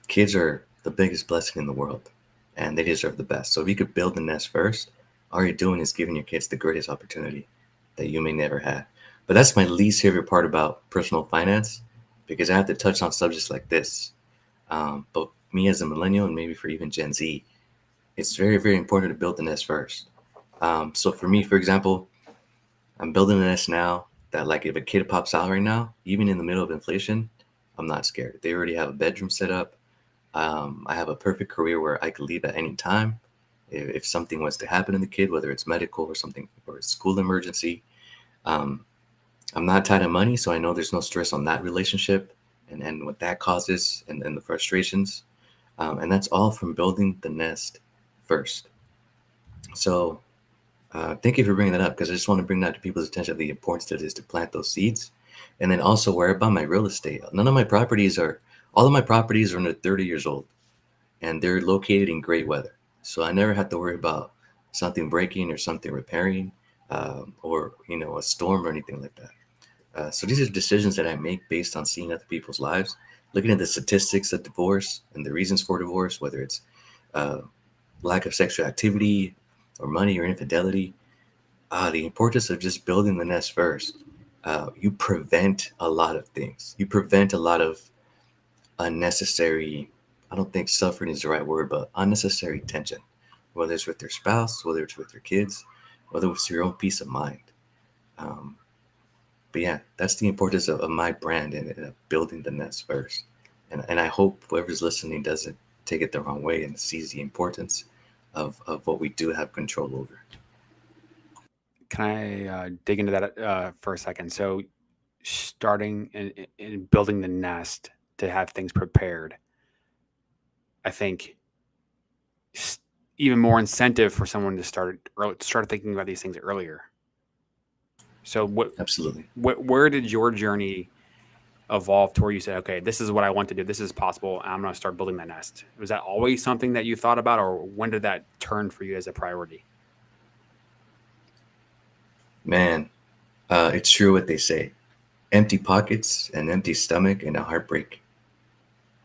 Kids are the biggest blessing in the world, and they deserve the best. So if you could build the nest first, all you're doing is giving your kids the greatest opportunity that you may never have. But that's my least favorite part about personal finance, because I have to touch on subjects like this. But me as a millennial, and maybe for even Gen Z, it's very, very important to build the nest first. So for me, for example, I'm building a nest now that, like, if a kid pops out right now, even in the middle of inflation, I'm not scared. They already have a bedroom set up. I have a perfect career where I could leave at any time if something was to happen to the kid, whether it's medical or something, or a school emergency. I'm not tied to money, so I know there's no stress on that relationship and what that causes, and the frustrations. And that's all from building the nest first. So thank you for bringing that up, because I just want to bring that to people's attention, the importance that it is to plant those seeds. And then also where I buy my real estate. All of my properties are under 30 years old, and they're located in great weather. So I never have to worry about something breaking or something repairing, or a storm or anything like that. So these are decisions that I make based on seeing other people's lives, looking at the statistics of divorce and the reasons for divorce, whether it's uh, lack of sexual activity or money or infidelity. The importance of just building the nest first. You prevent a lot of things. You prevent a lot of unnecessary, I don't think suffering is the right word, but unnecessary tension, whether it's with your spouse, whether it's with your kids, whether it's your own peace of mind. Um, but yeah, that's the importance of my brand and building the nest first. And I hope whoever's listening doesn't take it the wrong way and sees the importance of what we do have control over. Can I dig into that for a second? So, starting and building the nest to have things prepared, I think even more incentive for someone to start thinking about these things earlier. So, Absolutely. where did your journey evolve to where you said, okay, this is what I want to do, this is possible, and I'm going to start building that nest? Was that always something that you thought about, or when did that turn for you as a priority? Man, it's true what they say. Empty pockets, an empty stomach, and a heartbreak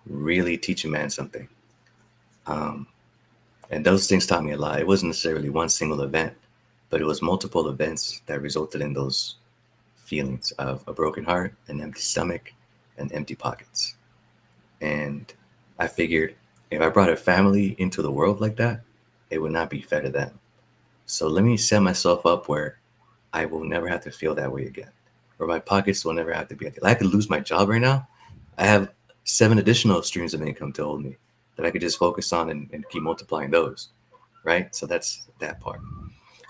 really teach a man something. Um, and those things taught me a lot. It wasn't necessarily one single event, but it was multiple events that resulted in those feelings of a broken heart, an empty stomach, and empty pockets. And I figured if I brought a family into the world like that, it would not be fair to them. So let me set myself up where I will never have to feel that way again, where my pockets will never have to be empty. Like I could lose my job right now. I have 7 additional streams of income to hold me that I could just focus on and keep multiplying those, right? So that's that part.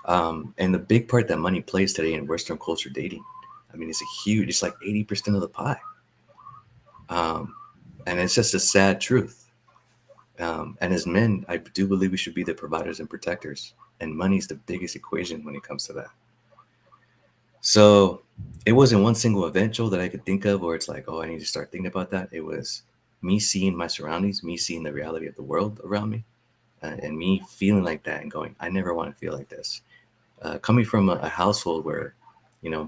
And the big part that money plays today in Western culture dating, I mean, it's like 80% of the pie. Um, and it's just a sad truth. And as men, I do believe we should be the providers and protectors. And money is the biggest equation when it comes to that. So it wasn't one single event, Joel, that I could think of where it's like, oh, I need to start thinking about that. It was me seeing my surroundings, me seeing the reality of the world around me, and me feeling like that and going, I never want to feel like this. Coming from a household where,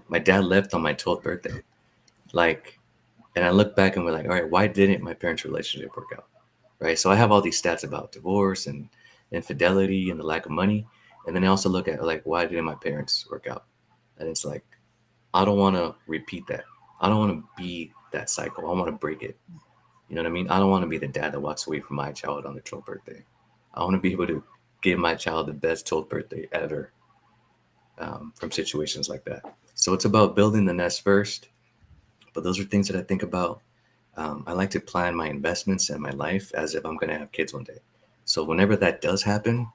my dad left on my 12th birthday, like, and I look back and we're like, all right, why didn't my parents' relationship work out? Right. So I have all these stats about divorce and infidelity and the lack of money. And then I also look at like, why didn't my parents work out? And it's like, I don't want to repeat that. I don't want to be that cycle. I want to break it. You know what I mean? I don't want to be the dad that walks away from my child on their 12th birthday. I want to be able to give my child the best 12th birthday ever, from situations like that. So it's about building the nest first. But those are things that I think about. I like to plan my investments and my life as if I'm going to have kids one day. So whenever that does happen,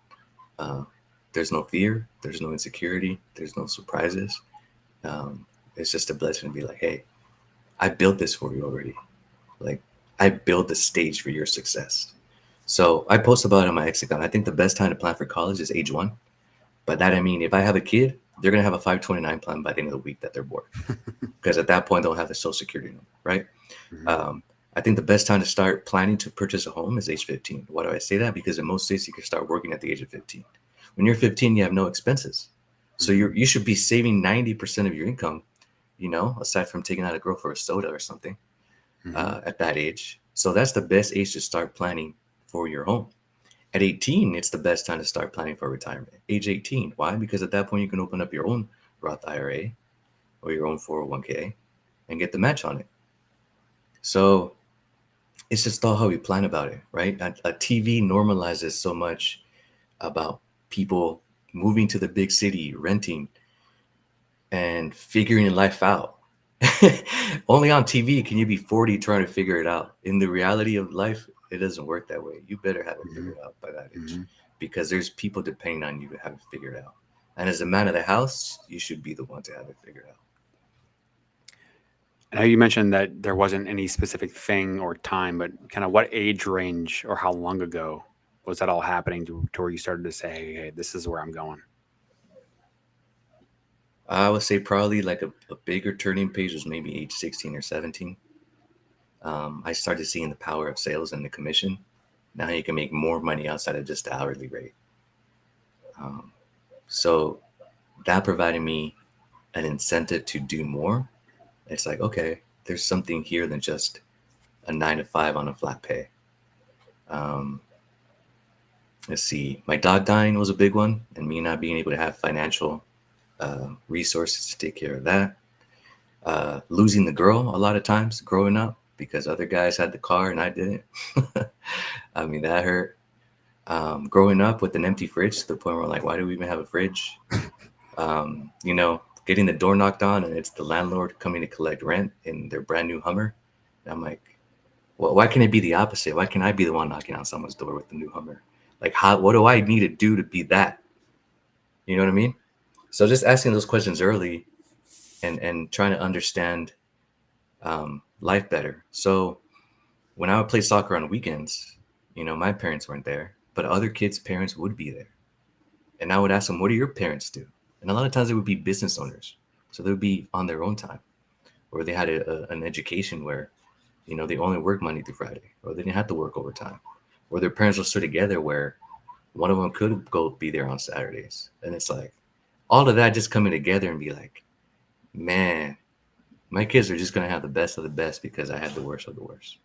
uh, there's no fear, there's no insecurity, there's no surprises. Um, it's just a blessing to be like, hey, I built this for you already. Like, I built the stage for your success. So I post about it on my X account. I think the best time to plan for college is age 1. By that I mean, if I have a kid, they're gonna have a 529 plan by the end of the week that they're born, because at that point they'll have the social security number, right? Mm-hmm. Um, I think the best time to start planning to purchase a home is age 15. Why do I say that? Because in most states you can start working at the age of 15. When you're 15, you have no expenses, so Mm-hmm. you should be saving 90% of your income, aside from taking out a girl for a soda or something, Mm-hmm. at that age. So that's the best age to start planning for your home. At 18, it's the best time to start planning for retirement. Age 18. Why? Because at that point, you can open up your own Roth IRA or your own 401k and get the match on it. So it's just all how we plan about it, right? A TV normalizes so much about people moving to the big city, renting, and figuring life out. Only on TV can you be 40 trying to figure it out. In the reality of life, it doesn't work that way. You better have it Mm-hmm. figured out by that age, Mm-hmm. because there's people depending on you to have it figured out. And as a man of the house, you should be the one to have it figured out. I know you mentioned that there wasn't any specific thing or time, but kind of what age range or how long ago was that all happening to where you started to say, hey, this is where I'm going? I would say probably like a bigger turning page was maybe age 16 or 17. I started seeing the power of sales and the commission. Now you can make more money outside of just the hourly rate. Um, so that provided me an incentive to do more. It's like, okay, there's something here than just a 9 to 5 on a flat pay. Um, let's see, my dog dying was a big one, and me not being able to have financial resources to take care of that. Losing the girl a lot of times growing up because other guys had the car and I didn't. I mean, that hurt. Growing up with an empty fridge to the point where I'm like, why do we even have a fridge? Getting the door knocked on and it's the landlord coming to collect rent in their brand new Hummer. And I'm like, well, why can't it be the opposite? Why can't I be the one knocking on someone's door with the new Hummer? Like, what do I need to do to be that? You know what I mean? So just asking those questions early and trying to understand life better. So when I would play soccer on weekends, my parents weren't there, but other kids' parents would be there. And I would ask them, what do your parents do? And a lot of times they would be business owners. So they would be on their own time, or they had an education where, they only work Monday through Friday, or they didn't have to work overtime, or their parents were still together where one of them could go be there on Saturdays. And it's like all of that just coming together and be like, man, my kids are just going to have the best of the best because I had the worst of the worst.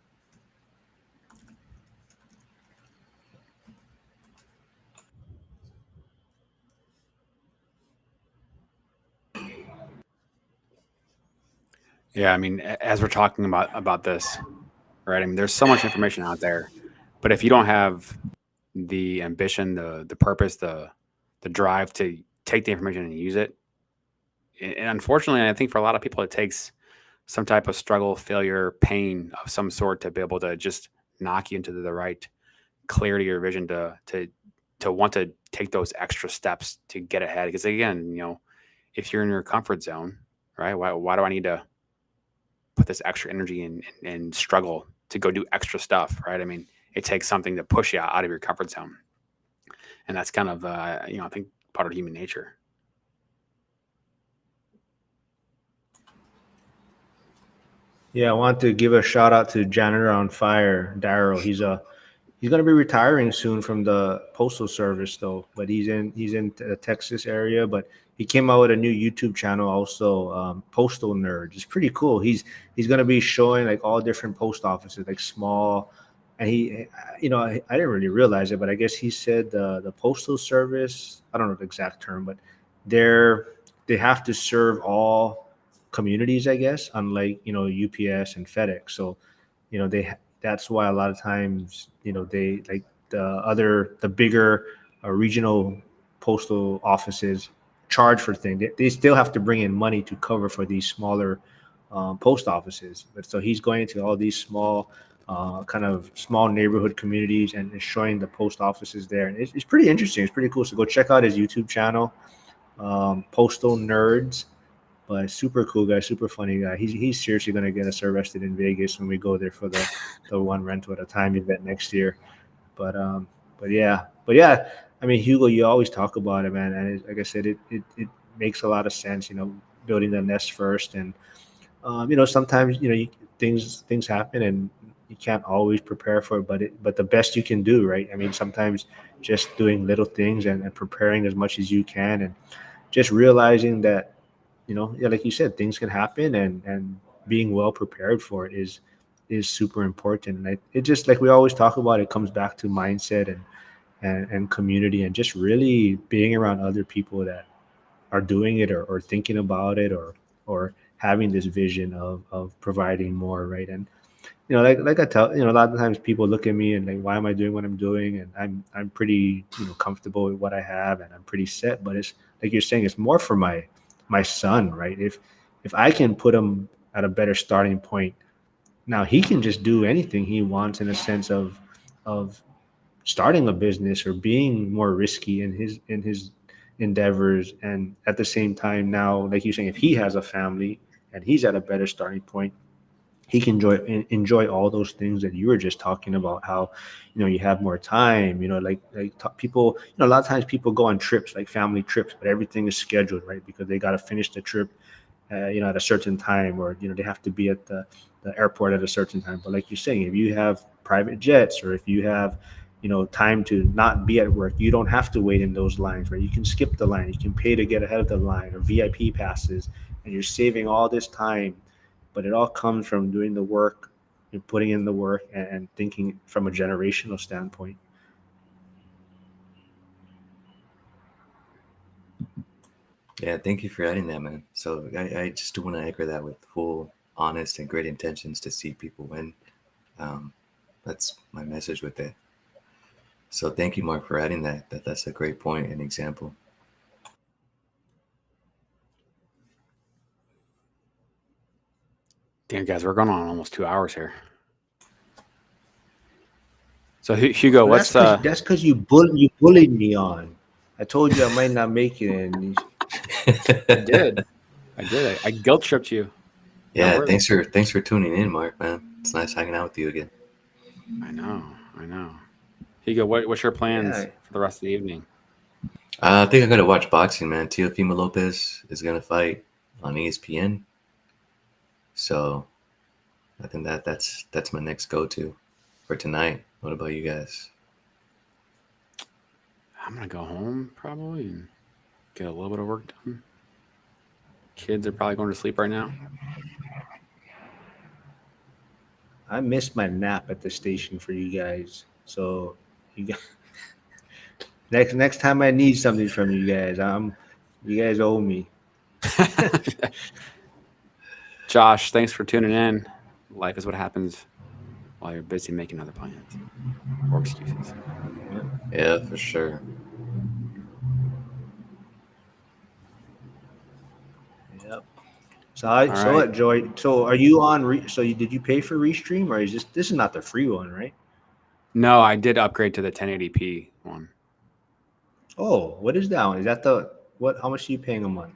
Yeah, I mean, as we're talking about this, right? I mean, there's so much information out there, but if you don't have the ambition, the purpose, the drive to take the information and use it, and unfortunately, I think for a lot of people, it takes some type of struggle, failure, pain of some sort to be able to just knock you into the right clarity or vision to want to take those extra steps to get ahead. Because again, if you're in your comfort zone, right? Why do I need to put this extra energy and struggle to go do extra stuff, right? I mean, it takes something to push you out of your comfort zone, and that's kind of I think part of human nature. Yeah, I want to give a shout out to janitor on fire, Daryl. He's gonna be retiring soon from the postal service though, but he's in the Texas area. But he came out with a new YouTube channel also, Postal Nerd. It's pretty cool. He's gonna be showing like all different post offices, like small, and I didn't really realize it, but I guess he said the postal service. I don't know the exact term, but they're they have to serve all communities, I guess, unlike UPS and FedEx. So that's why a lot of times they like the bigger regional postal offices charge for things. They still have to bring in money to cover for these smaller post offices. But so he's going to all these small kind of small neighborhood communities and showing the post offices there, and it's pretty interesting. It's pretty cool. So go check out his YouTube channel, Postal Nerds. But super cool guy, super funny guy. He's seriously gonna get us arrested in Vegas when we go there for the one rental at a time event next year. But yeah. I mean, Hugo, you always talk about it, man, and like I said, it makes a lot of sense. Building the nest first, and sometimes things happen, and you can't always prepare for it. But the best you can do, right? I mean, sometimes just doing little things and preparing as much as you can, and just realizing that yeah, like you said, things can happen, and being well prepared for it is super important. And it just like we always talk about, it comes back to mindset and community, and just really being around other people that are doing it, or thinking about it, or having this vision of providing more, right? And like I tell a lot of times people look at me and like, why am I doing what I'm doing? And I'm pretty comfortable with what I have, and I'm pretty set. But it's like you're saying, it's more for my son, right? If I can put him at a better starting point, now he can just do anything he wants in a sense of starting a business or being more risky in his endeavors. And at the same time, now, like you're saying, if he has a family and he's at a better starting point, he can enjoy all those things that you were just talking about. How, you have more time. People. A lot of times people go on trips, like family trips, but everything is scheduled, right? Because they got to finish the trip, at a certain time, or they have to be at the airport at a certain time. But like you're saying, if you have private jets, or if you have time to not be at work, you don't have to wait in those lines, right? You can skip the line, you can pay to get ahead of the line, or VIP passes, and you're saving all this time. But it all comes from doing the work and putting in the work, and thinking from a generational standpoint. Yeah, thank you for adding that, man. So I just do want to echo that with full, honest, and great intentions to see people win. Um, that's my message with it. So thank you, Mark, for adding that. That's a great point and example. Damn, guys, we're going on almost 2 hours here. So Hugo, Well, what's that's because you bullied me on. I told you I might not make it, and I did. I guilt tripped you. No Yeah, worries. thanks for tuning in, Mark, man. It's nice hanging out with you again. I know. Hugo, what's your plans yeah, for the rest of the evening? I think I'm gonna watch boxing, man. Teofimo Lopez is gonna fight on ESPN, so I think that's my next go-to for tonight. What about you guys? I'm gonna go home probably and get a little bit of work done. Kids are probably going to sleep right now. I missed my nap at the station for you guys. So you guys, next time I need something from you guys, you guys owe me. Josh, thanks for tuning in. Life is what happens while you're busy making other plans or excuses. Yeah, for sure. Yep. So All so right. what, Joy? So are you on? Did you pay for Restream, or is this is not the free one, right? No, I did upgrade to the 1080p one. Oh, what is that one? Is that the what? How much are you paying a month?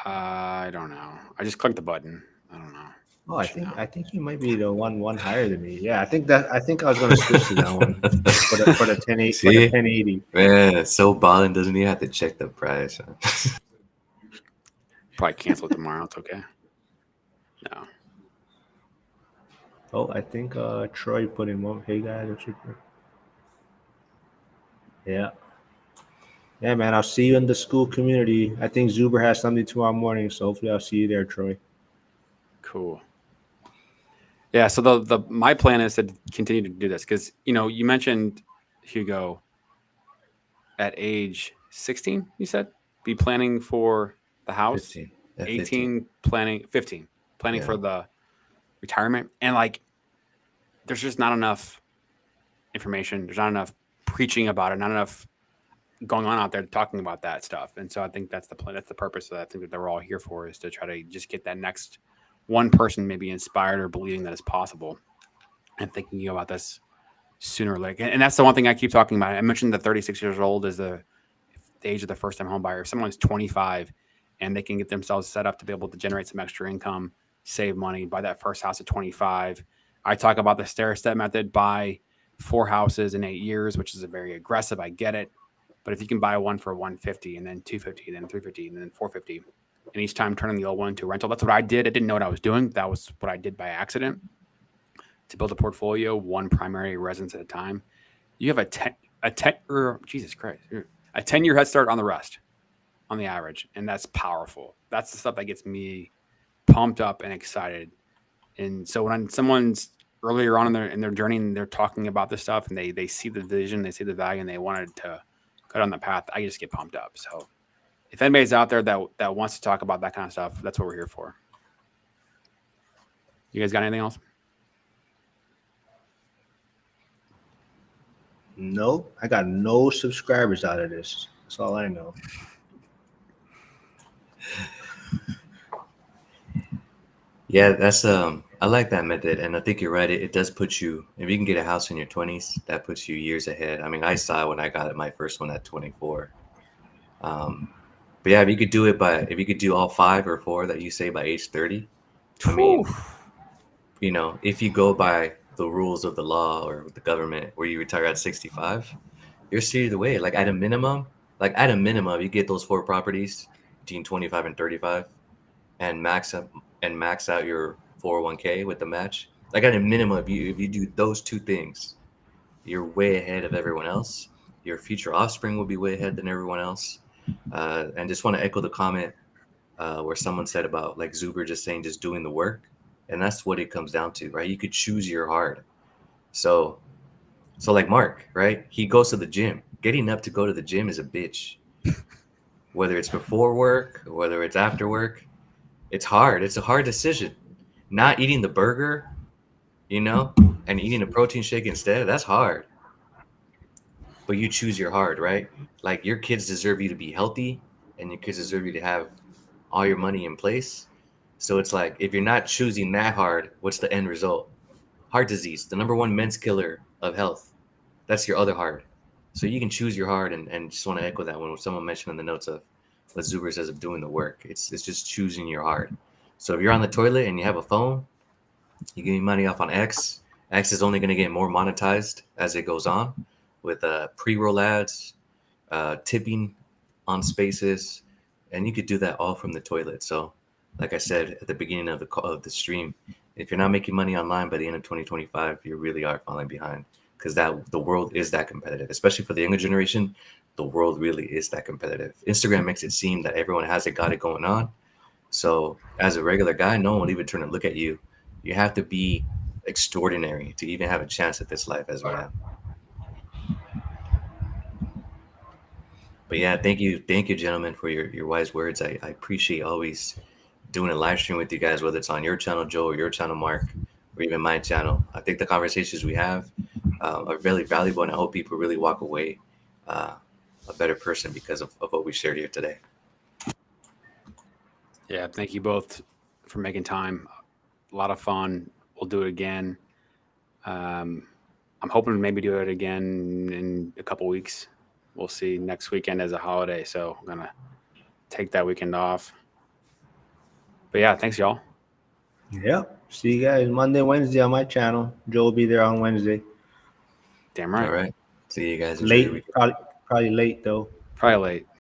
I don't know. I just clicked the button. I don't know. Oh, I I should think know. I think you might be the one higher than me. Yeah, I think I was going to switch to that one for the See, 1080. man, it's so balling. Doesn't even have to check the price. Probably cancel it tomorrow. It's okay. No. Oh, I think Troy put in one. Hey guys, yeah, yeah, man. I'll see you in the school community. I think Zuber has something tomorrow morning, so hopefully I'll see you there, Troy. Cool. Yeah. So the my plan is to continue to do this because you mentioned Hugo at age 16. You said be planning for the house. 15. At 15. 18 planning. 15 planning Yeah. for the retirement. And like, there's just not enough information. There's not enough preaching about it. Not enough going on out there talking about that stuff. And so I think that's the plan. That's the purpose that I think that they're all here for, is to try to just get that next one person maybe inspired or believing that it's possible and thinking about this sooner or later. And that's the one thing I keep talking about. I mentioned that 36 years old is the age of the first time home buyer. If someone's 25 and they can get themselves set up to be able to generate some extra income, save money, buy that first house at 25. I talk about the stair step method: buy 4 houses in 8 years, which is a very aggressive. I get it. But if you can buy one for 150 and then 250, then 350, and then 450, and each time turning the old one into a rental, that's what I did. I didn't know what I was doing. That was what I did by accident, to build a portfolio, one primary residence at a time. You have Jesus Christ, a 10-year head start on the rest, on the average, and that's powerful. That's the stuff that gets me pumped up and excited. And so when someone's earlier on in their journey and they're talking about this stuff and they see the vision, they see the value, and they wanted to go down the path, I just get pumped up. So if anybody's out there that wants to talk about that kind of stuff, that's what we're here for. You guys got anything else? Nope, I got no subscribers out of this. That's all I know. Yeah, that's I like that method, and I think you're right. It does put you, if you can get a house in your 20s, that puts you years ahead. I mean, I saw it when I got it, my first one at 24. Um, But yeah, if you could do all 5 or 4 that you say by age 30, I Whew. mean, if you go by the rules of the law or the government where you retire at 65, you're steered away. Like at a minimum, you get those 4 properties between 25 and 35 and max out your 401k with the match. Like at a minimum, if you do those 2 things, you're way ahead of everyone else. Your future offspring will be way ahead than everyone else. And just want to echo the comment where someone said about like Zuber just saying just doing the work, and that's what it comes down to, right? You could choose your hard. So like Mark, right? He goes to the gym. Getting up to go to the gym is a bitch. Whether it's before work, or whether it's after work, it's hard. It's a hard decision. Not eating the burger, and eating a protein shake instead, that's hard. But you choose your hard, right? Like your kids deserve you to be healthy, and your kids deserve you to have all your money in place. So it's like if you're not choosing that hard, what's the end result? Heart disease, the number one men's killer of health. That's your other hard. So you can choose your hard, and just want to echo that when someone mentioned in the notes of what Zuber says of doing the work. It's just choosing your hard. So if you're on the toilet and you have a phone, you give me money off on X. X is only going to get more monetized as it goes on with pre-roll ads, tipping on spaces, and you could do that all from the toilet. So, like I said at the beginning of the stream, if you're not making money online by the end of 2025, you really are falling behind because the world is that competitive, especially for the younger generation. The world really is that competitive. Instagram makes it seem that everyone has got it going on. So, as a regular guy, no one will even turn to look at you. You have to be extraordinary to even have a chance at this life as we have. But yeah, thank you, gentlemen, for your wise words. I appreciate always doing a live stream with you guys, whether it's on your channel, Joe, or your channel, Mark, or even my channel. I think the conversations we have are really valuable, and I hope people really walk away uh, a better person because of what we shared here today. Yeah, thank you both for making time. A lot of fun. We'll do it again. Um, I'm hoping to maybe do it again in a couple weeks. We'll see. Next weekend is a holiday, so I'm gonna take that weekend off. But yeah, thanks y'all. Yep. See you guys Monday, Wednesday on my channel. Joe will be there on Wednesday. Damn All right. right. See you guys. Enjoy your Late, weekend. probably late though. Probably late.